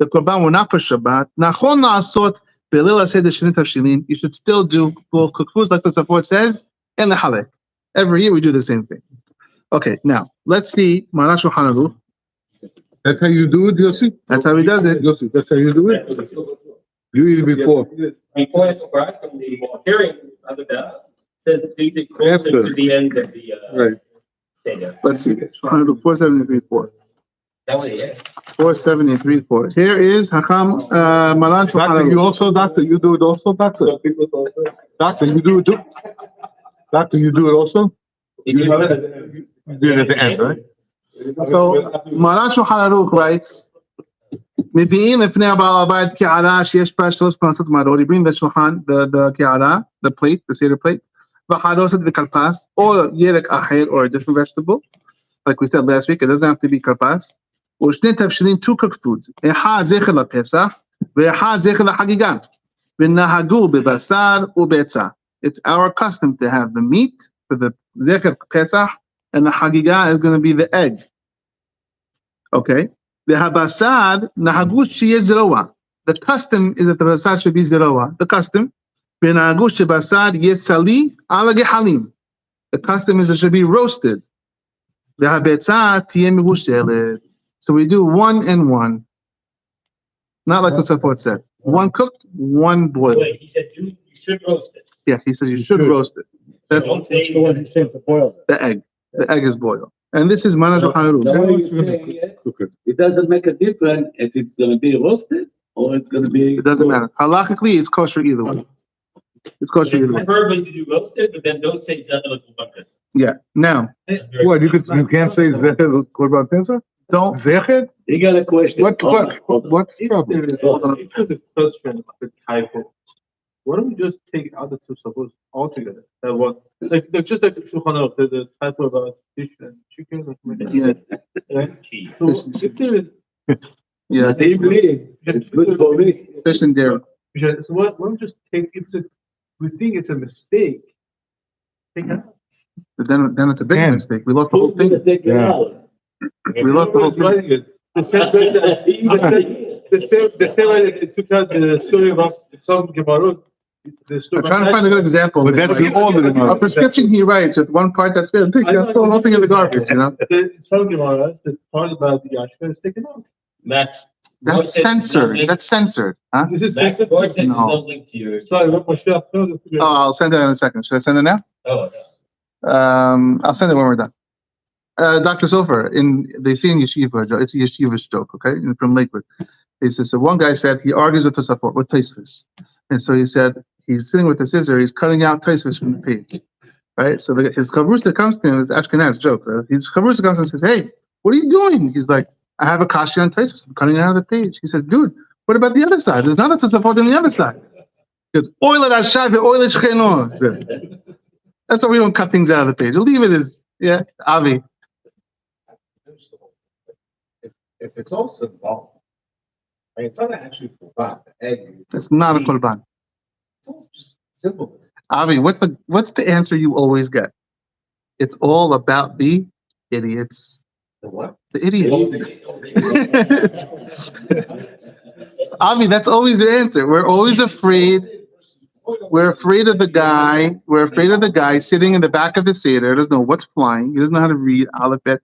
the korban will not for Shabbat. נכון לעשות בליל הסדר שני תבשילים, you should still do full cooked foods like the support says, and לחלק. Every year we do the same thing. Okay, now let's see Maran Shulchan Aruch. that's how you do it, Yossi? That's how he does it. Yossi, that's how you do it? You eat it before. Before it's brought from the hearing of the says leave it closer After. to the end of the Right. seder. Let's see. Shulchan Aruch 473-4. That was it. 473-4. Here is Hakam Maran Shulchan Doctor, you Aruch. also, doctor, you do it also, doctor? Doctor, you do it too? Doctor, you do it also? You do it at the end, right? So Maran Shulchan Aruch writes, מביאים לפני הבעל הבית קערה שיש בה 3 פרנסות מרות. You bring the shulchan, the קערה, the plate, the seder plate, וחרוסת וכרפס, or ירק אחר, or a different vegetable. Like we said last week, it doesn't have to be karpas. ושני תבשילים, 2 cooked foods. אחד זכר לפסח, ואחד זכר לחגיגה. ונהגו בבשר ובביצה. It's our custom to have the meat for the זכר pesach, and the hagiga is going to be the egg. Okay. The habasad nahagu shiye zeroa. The custom is that the basad should be zeroa. The custom. V'nahagu shebasad yesali ala gehalim. The custom is it should be roasted. The habetza tiye mivushelet. So we do 1 and 1. Not like the support said. 1 cooked, 1 boiled. Wait, he said you should roast it. Yeah, he said you should roast it. That's Don't say The one he said to boil it. the egg. The egg is boiled. And this is Maran Shulchan Aruch. The way you say it, it doesn't make a difference if it's gonna be roasted or it's gonna be. It doesn't matter. Halachically, it's kosher either way. It's kosher either way. preferably to do roasted, but then don't say zecher l'kubankas. Yeah. Now, What, you can't say Zecher Korban Pesach? don't. Zecher? You got a question. What's the problem? If there's question of the typo, why don't we just take out the 2 suppose altogether? That what, like just like Shulchan Aruch, the typo about fish and chicken. or something like Yeah. that, right? Cheese. So if there is, Yeah. It's good for me. Fish and dairy. so why don't we just take, if we think it's a mistake, take it out. But then it's a big Man. mistake. We lost the whole Who's gonna thing. take it out? We lost the whole thing. Writing it. The same way the same way that they took out the story about some gemara. The story I'm trying to find a good example. But that's in all the A Gemara. prescription he writes with one part that's good. Take that whole thing in the garbage, you know? Some gemaras, the part about the yashka is taken out. Max. That's censored. That's censored. Huh? This is Max, Lord said No. no link to your. sorry, what Moshe Oh, I'll send it in a second. Should I send it now? Oh, I'll send it when we're done. Dr. Sofer, they say in yeshiva, it's a yeshiva joke, okay, from Lakewood. He says, so one guy said he argues with Tosafot, with Tosfos. And so he said, he's sitting with the scissor, he's cutting out Tosfos from the page, right? So his chavrusa comes to him, it's Ashkenaz joke. His chavrusa comes to him and says, hey, what are you doing? He's like, I have a kasha on Tosfos, I'm cutting it out of the page. He says, dude, what about the other side? There's not a Tosafot on the other side. He goes, oil it ashad, oil it shcheno. That's why we don't cut things out of the page. We'll leave it as, yeah, Avi. If it's also involved, I mean, it's not actually korban, the egg. It's not a korban. It's all just simple. Avi, what's the answer you always get? It's all about the idiots. The what? The idiots. Avi, that's always your answer. We're always afraid. We're afraid of the guy. We're afraid of the guy sitting in the back of the Seder. Doesn't know what's flying. He doesn't know how to read Aleph Bet.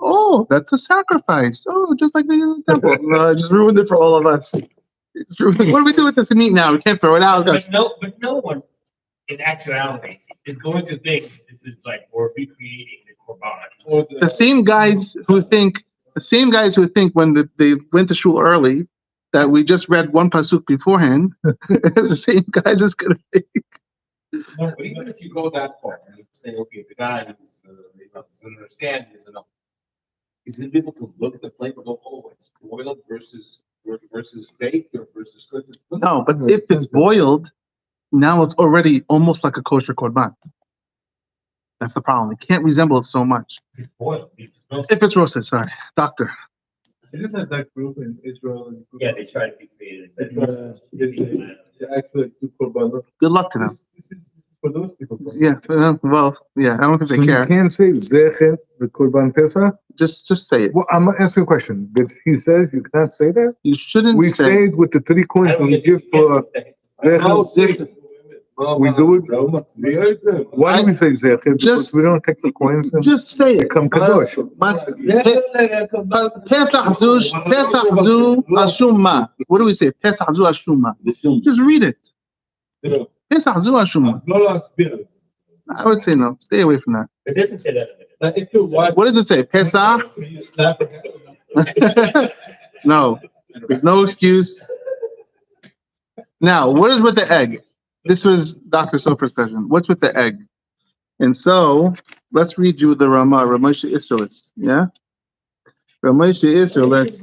Oh, that's a sacrifice. Oh, just like the temple. No, I just ruined it for all of us. It's ruined. What do we do with this meat now? We can't throw it out. but no one in actuality is going to think this is like we're recreating the korban. The same guys who think when they went to shul early that we just read one pasuk beforehand, it's the same guys that's gonna think. No, but even if you go that far, and you say, okay, the guy doesn't understand this enough. He's gonna be able to look at the plate and go, oh, it's boiled versus baked or versus cooked. No, but if it's boiled, now it's already almost like a kosher korban. That's the problem. It can't resemble it so much. It's boiled. It's roasted. If it's roasted, sorry, doctor. I just had that group in Israel. Yeah, they try to be creative. They actually do korbanot. Good luck to them. For those people. Yeah, well, yeah, I don't think So they you care. can't say zecher the Korban Pesach? Just say it. Well, I'm gonna ask you a question. But he says you cannot say that? You shouldn't We say. say it with the 3 coins we give for zecher. We do it. Why do we say zecher? Because Just- we don't take the coins and Just say it. become kadosh. Pesach zu ashuma. What do we say? Pesach zu ashuma. Just read it. Pesach zu ashuma. I would say no. Stay away from that. It doesn't say that. If you watch. What does it say? Pesach? No. There's no excuse. Now, what is with the egg? This was Dr. Sofer's question. What's with the egg? And so, let's read you the Ramosha Israelites. Yeah? Ramosha Israelites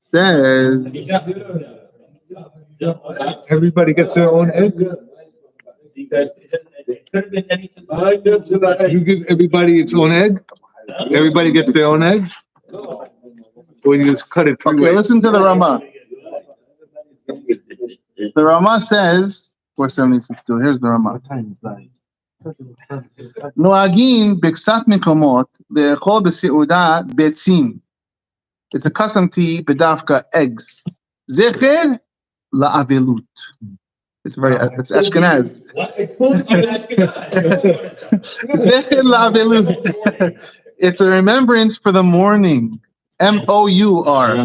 says, Everybody gets their own egg? Because it could have been any two. You give everybody its own egg? Everybody gets their own egg? Or you just cut it 3 okay, ways? listen to the Ramah. The Ramah says, 476, here's the Ramah. נוהגים בקצת מקומות לאכול בסעודה ביצים. It's a custom to eat בדווקא eggs. זכר לאבלות. It's Ashkenaz. What? It's supposed to be Ashkenaz. זכר לאבלות. It's a remembrance for the morning. M-O-U-R.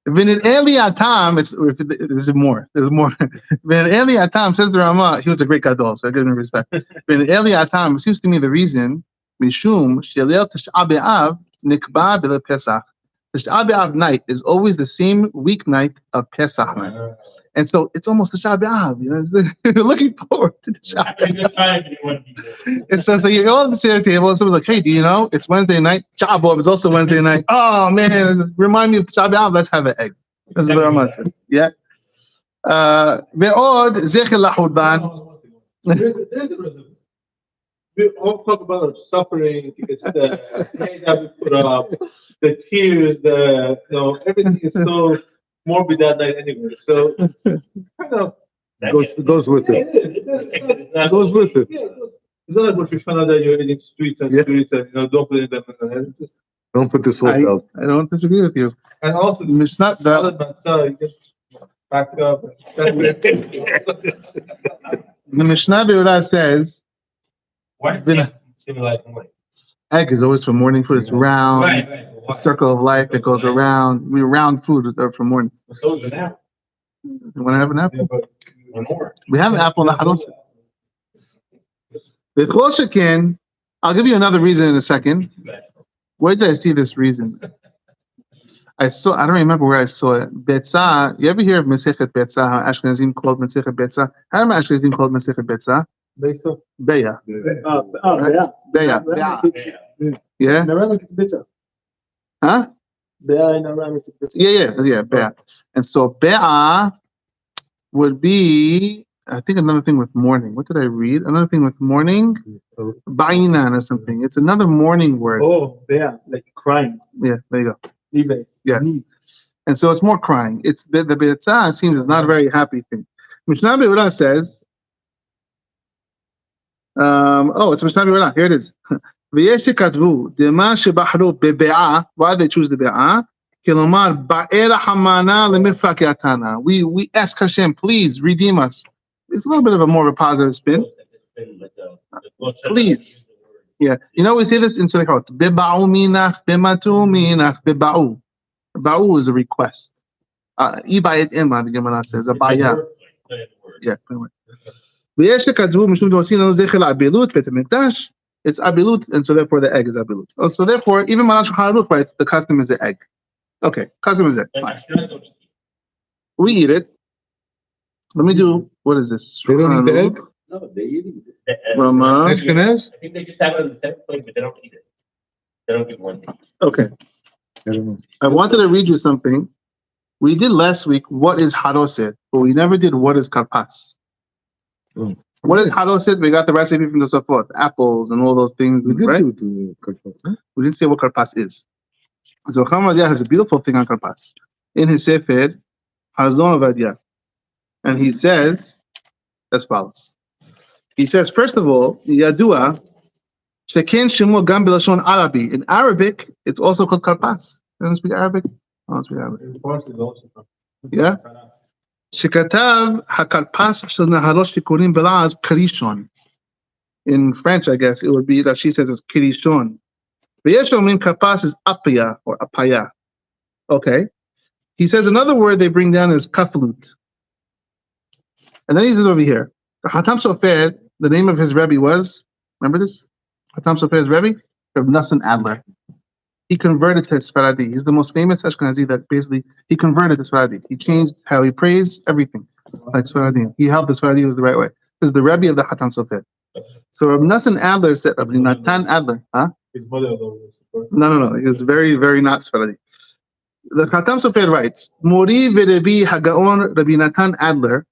V'nid'eli atam, there's more. V'nid'eli atam, says the Ramah, he was a great gadol, so I give him respect. V'nid'eli atam, it seems to me the reason, mishum, shelil tish'a b'av, nikba b'le Pesach. Tish'a b'av night is always the same weeknight of Pesach night. And so it's almost Tish'a b'av, you know, it's looking forward to Tish'a I'm just trying to be one people. It says, so you're all at the dinner table, and someone's like, hey, do you know, it's Wednesday night, Shabbat is also Wednesday night. Oh, man, remind me of Shabbat, let's have an egg. That's very much. Yes. Ve'od zecher lahurban. There's a reason. We all talk about our suffering. It's the pain that we put up, the tears, everything is so morbid that night anyway. So kind of Goes with it. It's not Goes with it. yeah, it's not like Rosh Hashanah that you're eating streets and streets and don't put them in the head. Just Don't put the salt out. I don't disagree with you. and also the Mishnah, other matzah, you just back up. the Mishnah Be'urah says, Why does it simulate morning? egg is always for morning food. It's round. Right. It's a circle of life. It goes around. We round food is for morning. So is an apple. You want to have an apple? Or more. We have an apple in the house. The Kloshakin, I'll give you another reason in a second. Where did I see this reason? I don't remember where I saw it. Betzah, you ever hear of Masechet Betzah, how Ashkenazim called Masechet Betzah? How am Ashkenazim called Masechet Betzah? Beya. Beya. Yeah? In Aramaic, it's bitter. Huh? Be'ah in Aramaic, it's bitter. Yeah, Beya. And so Beya would be, I think, another thing with morning. What did I read? Another thing with morning? Ba'inan or something. It's another morning word. Oh, be'ah, like crying. Yeah, there you go. Libe. Yes. And so it's more crying. It's the Be'etzah seems is not a very happy thing. Mishnah Be'urah says, it's Mishnah Be'urah. Here it is. V'yesh shekatvu dema shebachru bebe'ah. Why they choose the be'ah? Kilomar ba'era hamana lemifrak yatana. We ask Hashem, please redeem us. It's a little bit of a more of a positive spin. Please. Yeah. You know, we say this in Selichot. Beba'u minach, bematu minach, beba'u. Ba'u is a request. Ibayet ima, the Gemara says. A ba'ya. Yeah. V'yesh shekatvu mishum d'osinu zechel abilut bet hamikdash. It's abilut, and so therefore the egg is abilut. Oh, so therefore, even Malach Shulchan Aruch writes the custom is the egg. Okay, custom is egg. Fine. We eat it. Let me do, what is this? They don't eat the egg? No, they eating it. Ramah. Ashkenaz? I think they just have it on the second plate, but they don't eat it. They don't give one to eat. Okay. I don't know. I wanted to read you something. We did last week what is haroset, but we never did what is karpas. What is haroset? We got the recipe from the Safot, apples and all those things, We did right? do the karpas, huh? We didn't say what karpas is. So Chacham Ovadia has a beautiful thing on karpas in his Sefer Hazon Ovadia, and he says as follows. He says, first of all, Yadua Sheken Shemu Gam B'Lashon Arabi. In Arabic, it's also called karpas. You don't speak Arabic? I don't speak Arabic. Yeah. Shekatav hakarpas shel naharosh tikurim belaz karishon. In French, I guess it would be that she says it's kirishon. V'yesh mean karpas is apaya or apaya. Okay. He says another word they bring down is kaflut. And then he says over here, Hatam Sofer, the name of his Rebbe was, remember this? Hatam Sofer's Rebbe? Reb Nassan Adler. He converted to Sephardi. He's the most famous Ashkenazi that basically, he converted to Sephardi. He changed how he prays, everything. Like Sephardi. He helped the Sephardi the right way. This is the Rebbe of the Hatam Sofer. So Reb Nassan Adler said, Rabbi Natan Adler, huh? His mother No. He was very, very not Sephardi. The Hatam Sofer writes, Mori v'Revi Hagaon Rabbi Natan Adler,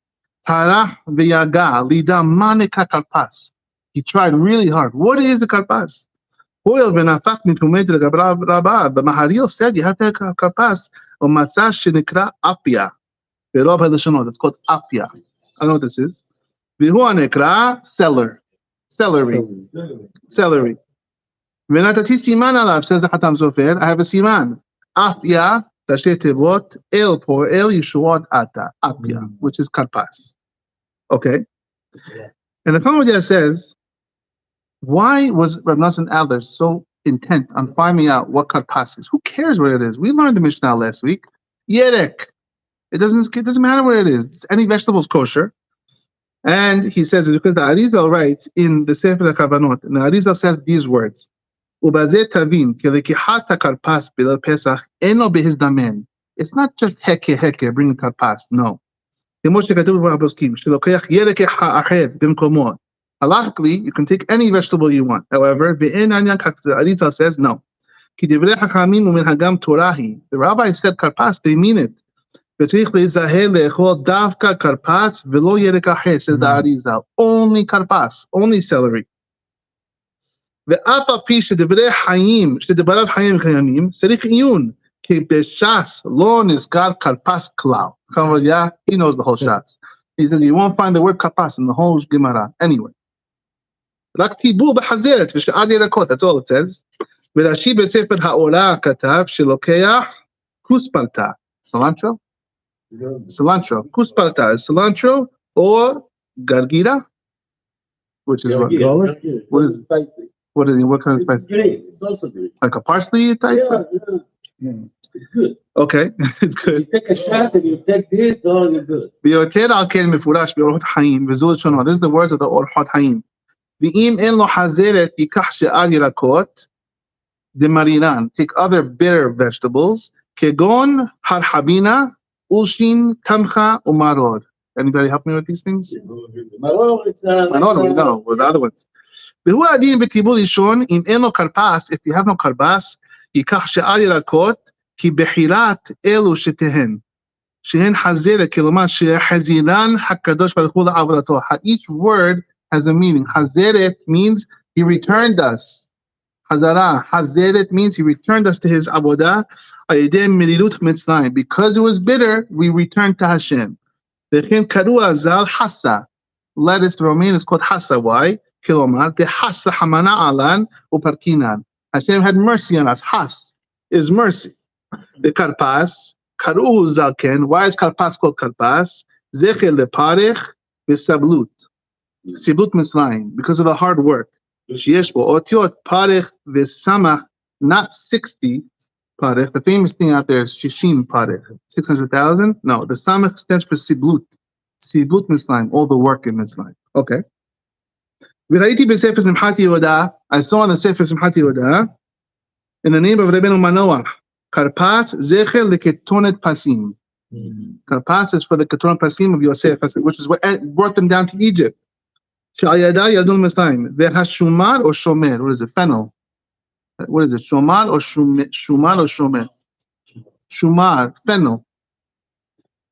Parach v'Yaga Lida Manika Karpas. He tried really hard. What is the Karpas? Oil v'nafak mitumet l'gabra rabba. The Maharil said you have to have karpas or matzah shenikra apia. V'rob hadashonos. It's called apia. I don't know what this is. V'hu anekra celery. V'natati siman alav, says the Hatam Sofer. I have a siman. Apia tashe tevot el yeshuot ata. Apia, which is karpas. Okay. And the Talmud says, why was Reb Nassan Adler so intent on finding out what karpas is? Who cares what it is? We learned the Mishnah last week. Yerek. It doesn't matter what it is. Any vegetable is kosher. And he says, because the Arizal writes in the Sefer HaKavanot, and the Arizal says these words, Ubazeh tavin, kelekihat karpas bilal pesach, eno behizdamen. It's not just heke, bring karpas. No. Halachically, you can take any vegetable you want. However, the Arizal says no. The rabbi said karpas, they mean it. Says the Arizal. Only karpas, only celery. He knows the whole shots. He said you won't find the word karpas in the whole gemara anyway. That's all it says. Cilantro. Kuspalta is cilantro or gargira, which is what? What is it? What kind of spice? It's also green. Like a parsley type? Yeah. It's good. Okay, it's good. You take a shot and you take this, all you're good. This is the words of the Orhot Haim. Take other bitter vegetables. Kegon, harhabina, ulshin, tamcha, umaror. Anybody help me with these things? Maror, it's Maror, we know. With the other ones. If you have no karbas, ייקח שאר ירקות כי בחירת אלו שתהן שהן חזירה, כלומר שחזירן הקדוש ברוך הוא לעבודתו. Each word has a meaning. חזרת means he returned us. חזרה, חזרת means he returned us to his עבודה על ידי מלילות מצרים. Because it was bitter, we returned to Hashem. וכן קרוא ז"ל חסה. Lettuce, the romaine is called חסה. Why? כלומר, דחסה חמנה עלן ופרקינן. Hashem had mercy on us. Has is mercy. The karpas, karu zalken. Why is karpas called karpas? Zecher leparech v'sablut. Siblut Mitzrayim, because of the hard work. Sheyesh bo otiot parech v'samach, not 60 parech. The famous thing out there is shishim parech. 600,000? No, the samach stands for siblut. Siblut Mitzrayim, all the work in Mitzrayim. Okay. I saw in the Sefer Simchat Yehuda, in the name of Rabbeinu Manoach, Karpas Zecher leketonet pasim. Karpas is for the ketonet pasim of Yosef, which is what brought them down to Egypt. Sha'ayada yadul Mitzrayim. V'hashumar or shomer. What is it? Fennel. What is it? Shomar or shumar? Shumar or shomer? Shumar. Fennel.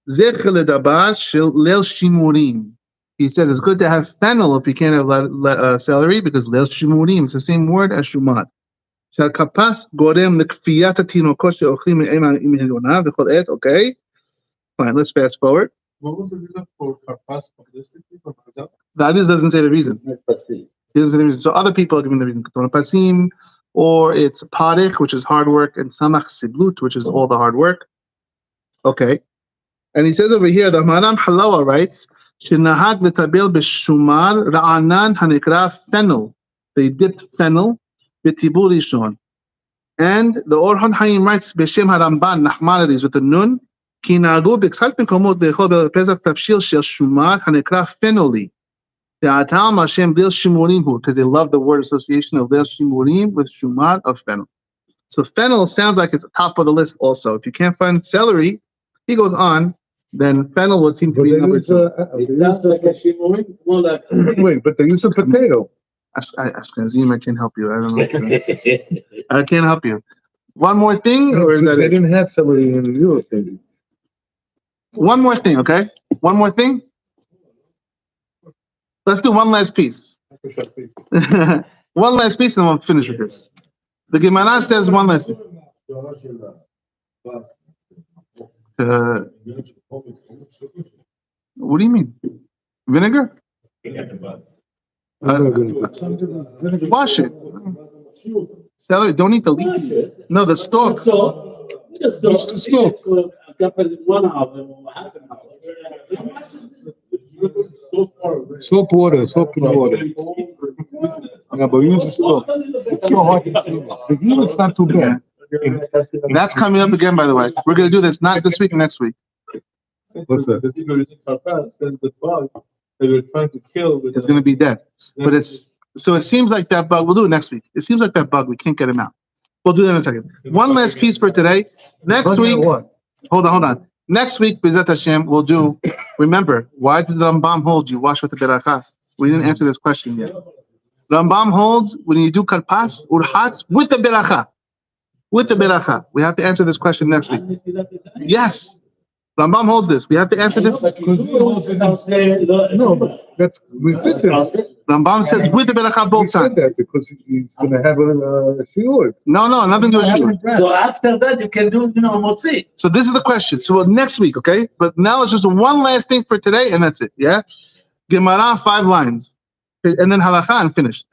Zecher ledabar shel leil shimurim. He says it's good to have fennel if you can't have celery because leil shimurim, it's the same word as shumat. שהכפס גורם לכפיית התינוקות שאוכלים עם הריונה וכל עת, okay? Fine, let's fast forward. What was the reason for Karpas publicity for Mazal? That doesn't say the reason. He doesn't say the reason. So other people are giving the reason. Pasim, or it's parich, which is hard work, and samach siblut, which is all the hard work. Okay. And he says over here, the Maram Halawa writes, Shinahag letabel b'shumar ra'anan hanikra fennel. They dipped fennel b'tibur rishon. And the Orhan Hayim writes, B'shem haramban, Nachmanides, with the nun, כי נהגו בקצת מקומות לאכול בפסח תבשיל של שומר הנקרא פנולי. דעתם על שם ליל שימורים הוא, because they love the word association of ליל שימורים with shumar of fennel. So fennel sounds like it's top of the list also. If you can't find celery, he goes on, then fennel would seem to be number two. It sounds like a shimurim, more like. Wait, but they use a potato. Ashkenazim, I can't help you. I don't know. I can't help you. One more thing, or is that They it? didn't have celery in Europe, maybe. One more thing, okay? One more thing. Let's do one last piece. One last piece, and we'll finish with this. The Gemara says one last piece. What do you mean? Vinegar? Wash it. Celery, don't eat the leaf. No, the stalk. Just the stalk. A couple, 1 hour, half an hour. Soap water, soap in water. Yeah, but use the soap. It's so hard to clean. The heat, it's not too bad. That's coming up again, by the way. We're going to do this not this week, next week. What's that? The people using Karpas, then the bug they were trying to kill. It's going to be dead. But it's, so it seems like that bug, we'll do it next week. It seems like that bug, we can't get him out. We'll do that in a second. One last piece for today. Next week, hold on. Next week, B'ezrat Hashem, we'll do, remember, why does the Rambam hold you wash with the beracha? We didn't answer this question yet. Rambam holds when you do karpas, urhatz, with the beracha. With the beracha. We have to answer this question next week. Yes. Rambam holds this. We have to answer this. No, but that's, we said that. Rambam says with the beracha We both said times. that because he's going to have a shiur. No, nothing to do with shiur. So after that, you can do, motzi. So this is the question. So next week, okay? But now it's just one last thing for today, and that's it. Yeah. Gemara, 5 lines, and then halacha and finished.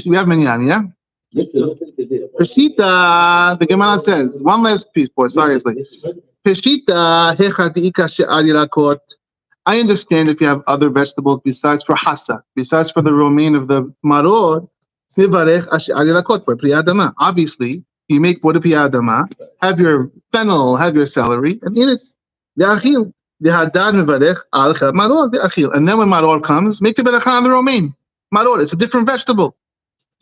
We have minyan, yeah. Listen to this. Peshita, the Gemara says one last piece, boy. Sorry, it's late. Peshita hecha deika she'al yirakot. I understand if you have other vegetables besides for hasa, besides for the romaine of the maror, nivarech she'al yirakot, for priya adama. Obviously, you make boda priya adama, have your fennel, have your celery, and eat it. De'achil. De'hadad nivarech al chel maror de'achil. And then when maror comes, make the beracha on the romaine. Maror, it's a different vegetable.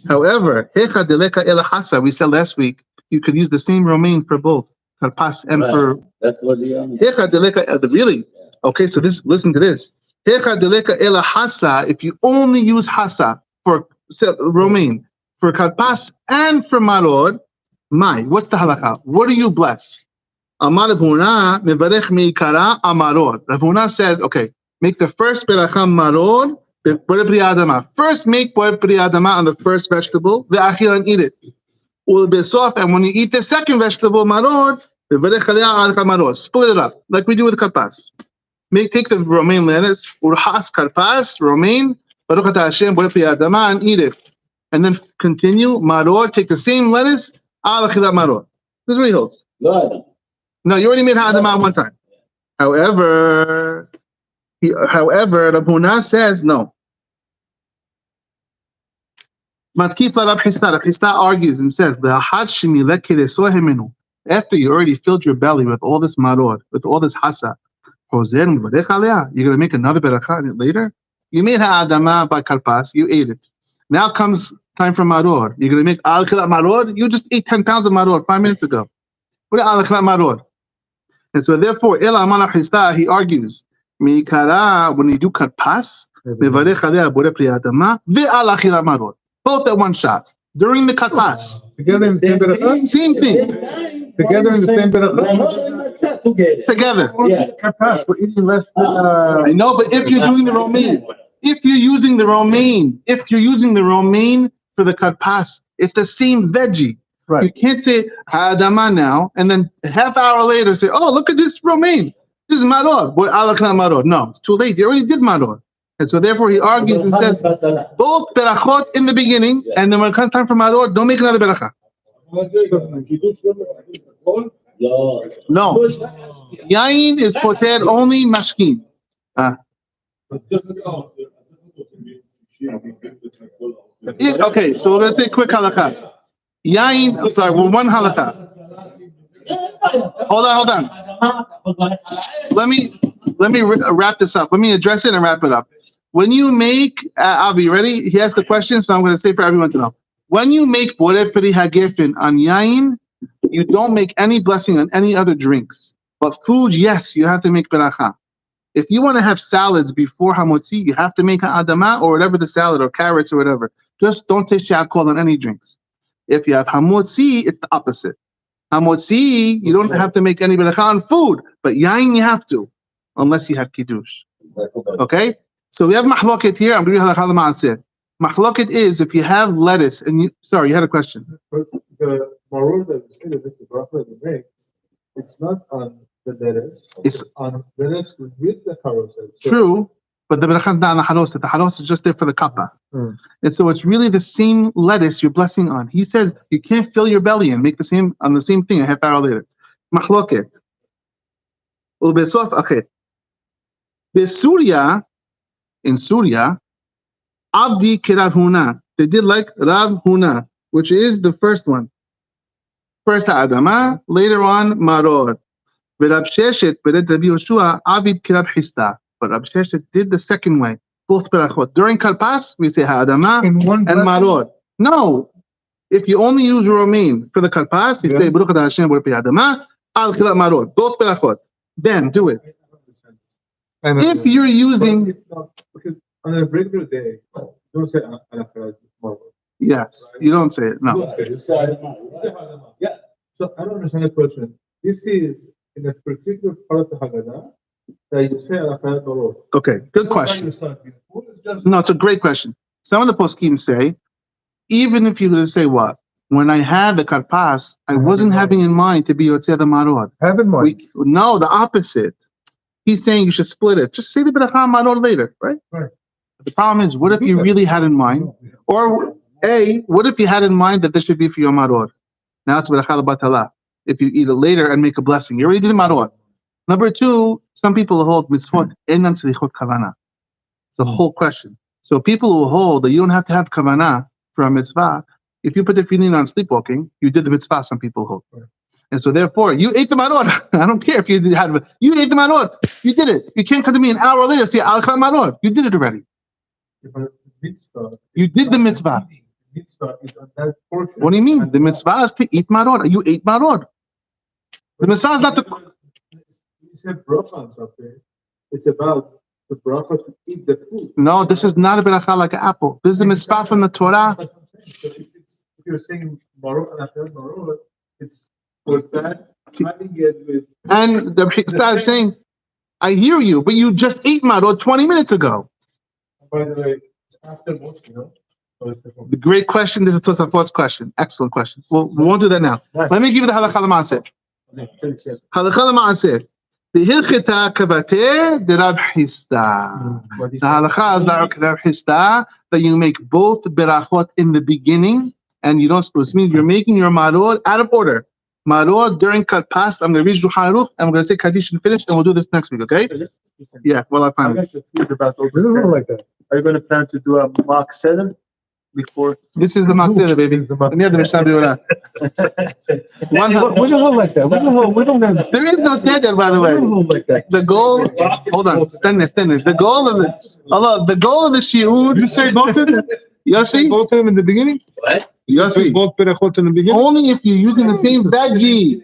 However, hecha deleka el hasa, we said last week, you could use the same romaine for both, karpas and for That's what the hecha deleka. Really? Okay, so listen to this. Hecha deleka el hasa. If you only use hasa for romaine, for karpas and for maror, what's the halakha? What do you bless? Amar Rav Huna mevarech meikara amaror. Rav Huna says, okay, make the first beracha maror. First, make boed pri adama on the first vegetable, the achil, and eat it. And when you eat the second vegetable, maror, split it up like we do with karpas. Take the romaine lettuce, urhas karpas, romaine, baruch atah Hashem, boed pri adama, and eat it. And then continue maror. Take the same lettuce, al achilat maror. This is what he holds. No, you already made ha'adama one time. However, Rav Huna says no. Matkifla Rav Chisda argues and says, after you already filled your belly with all this maror, with all this hasa, you're going to make another beracha later? You made ha'adama by karpas, you ate it. Now comes time for maror. You're going to make al khilat maror? You just ate 10 pounds of maror 5 minutes ago. What is al khilat maror? And so therefore, he argues, when you do karpas, both at one shot during the karpas. Together in the same beracha? Same thing. Together in the same beracha? Together. Yeah. Karpas, we're eating less than. I know, but if you're doing the romaine, if you're using the romaine for the karpas, it's the same veggie. Right. You can't say ha'adama now and then a half hour later say, oh, look at this romaine. This is maror. Boy, alakna maror. No, it's too late. You already did maror. And so therefore he argues and says both berachot in the beginning, and then when it comes time for maror, don't make another beracha. No. Yain is poter only mashkin. Okay, so let's say quick halakha. Yain, sorry, one halakha. Hold on. Let me wrap this up. Let me address it and wrap it up. When you make, Avi, you ready? He asked the question, so I'm going to say for everyone to know. When you make borei peri hagefen on yain, you don't make any blessing on any other drinks. But food, yes, you have to make beracha. If you want to have salads before hamotzi, you have to make adama or whatever the salad or carrots or whatever. Just don't taste alcohol on any drinks. If you have hamotzi, it's the opposite. Hamotzi, you don't have to make any beracha on food, but yain you have to, unless you have kiddush. Okay? So we have mahloket here. I'm going to read halakha l'ma'aseh. Mahloket is if you have lettuce and you had a question. The maror that we say that the bracha that makes, it's not on the lettuce. It's on lettuce with the carousel. True, but the beracha is not on the haroset. The haroset is just there for the kappa. And so it's really the same lettuce you're blessing on. He says you can't fill your belly and make the same thing a half hour later. Mahloket. Okay. In Surya, Abdi Kirav Huna. They did like Rav Huna, which is the first one. First Adama, later on Maror. But Rab Sheshet, Rabbi Yoshua, Abid Kirav Hista. But Rab Sheshet did the second way. Both berachot. During Kalpas, we say Ha'adama and Maror. No. If you only use romaine for the Kalpas, you say Baruch Atah Hashem Baruch Ha'adama, Al Kirat Maror. Both berachot. Then do it. If you're using, because on a regular day, don't say alafat tomorrow. Yes, you don't say it. No. Yeah. So I don't understand the question. This is in a particular part of the Haggadah that you say alafat tomorrow. Okay, good question. No, it's a great question. Some of the poskim say, even if you're going to say what? When I had the karpas, I wasn't having in mind to be yotzei the maror. Have in mind. No, the opposite. He's saying you should split it. Just say the beracha maror later, right? The problem is, what if you really had in mind, or what if you had in mind that this should be for your maror? Now it's beracha l'batala. If you eat it later and make a blessing, you already did the maror. Number two, some people hold mitzvot enan tzrichot kavana. It's the whole question. So people who hold that you don't have to have kavana for a mitzvah. If you put the feeling on sleepwalking, you did the mitzvah. Some people hold. And so therefore, you ate the maror. I don't care if you ate the maror. You did it. You can't come to me an hour later and say, Al Kal maror. You did it already. You did the mitzvah. What do you mean? The mitzvah is to eat maror. You ate maror. The mitzvah is not the... You said bracha on something. It's about the bracha to eat the food. No, this is not a beracha like an apple. This is the mitzvah from the Torah. If you're saying maror and after maror, it's for that having it with. And the Hikstah is saying, I hear you, but you just ate maror 20 minutes ago. By the way, after most, The great question. This is Tosafot's question. Excellent question. Well, we won't do that now. Let me give you the halakha l'ma'aseh. Halakha l'ma'aseh. The hilchita kavateh de Rav Hista. The halakha is Rav Hista that you make both berachot in the beginning, and you don't. Which means you're making your maror out of order. Maror during Kalpas. I'm going to read Shulchan Aruch. I'm going to say Kaddish and finish, and we'll do this next week. Okay? Yeah. Well, I find it. We don't like that. Are you going to plan to do a mock 7 before? This is the Matzah, baby. We don't like that. We don't have. There is no seder, by the way. Like that. The goal. Hold on. Stand there. The goal of the shiur. You say both of them. Yossi? Both of them in the beginning. What? Yossi. Both berachot in the beginning. Only if you're using the same veggie.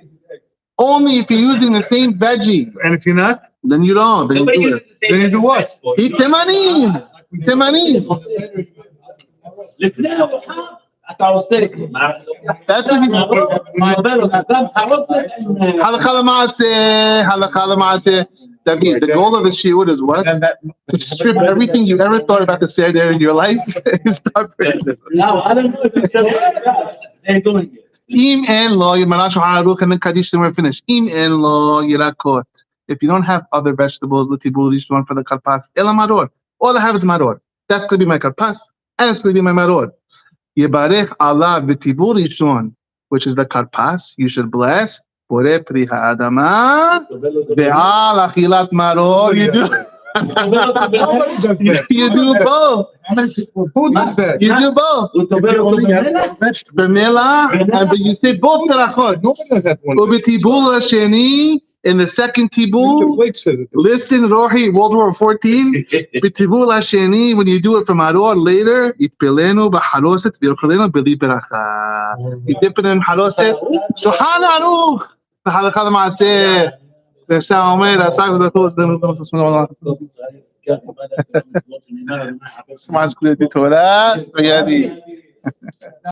Only if you're using the same veggie. And if you're not, Then you don't. Then Nobody you do uses it. the same Then you do what? He temanim. אתה עושה, That's what he's מעבר אותה, גם חרוצת, Halakha l'ma'aseh. David, the goal of the shiur is what? And that. To strip everything you ever thought about the Seder in your life and start praying. Now, I don't know if it's they're doing it. Im en lo, Yemana Shulchan Aruch, and then Kaddish, then we're finished. Im en lo yirakot. If you don't have other vegetables, l'tibul rishon for the karpas, ela maror. All I have is maror. That's going to be my karpas, and it's going to be my maror. Yebarech Allah v'tibul rishon, which is the karpas. You should bless. Borei pri ha'adama ve'al achilat maror. You do. You do both. Who does that? You do both. B'mela, but you say both berachot. Nobody does that one. Ubetibul hasheni, in the second The tibul. Blake said it. Listen, Rohi, World War 14. Betibul hasheni, when you do it from Aror later, itpelenu b'haroset v'yochalenu b'li beracha. You dip it in haroset. Shulchan Aruch. V'halacha l'maaseh. V'sham omer, asak v'dachos, Smas Torah,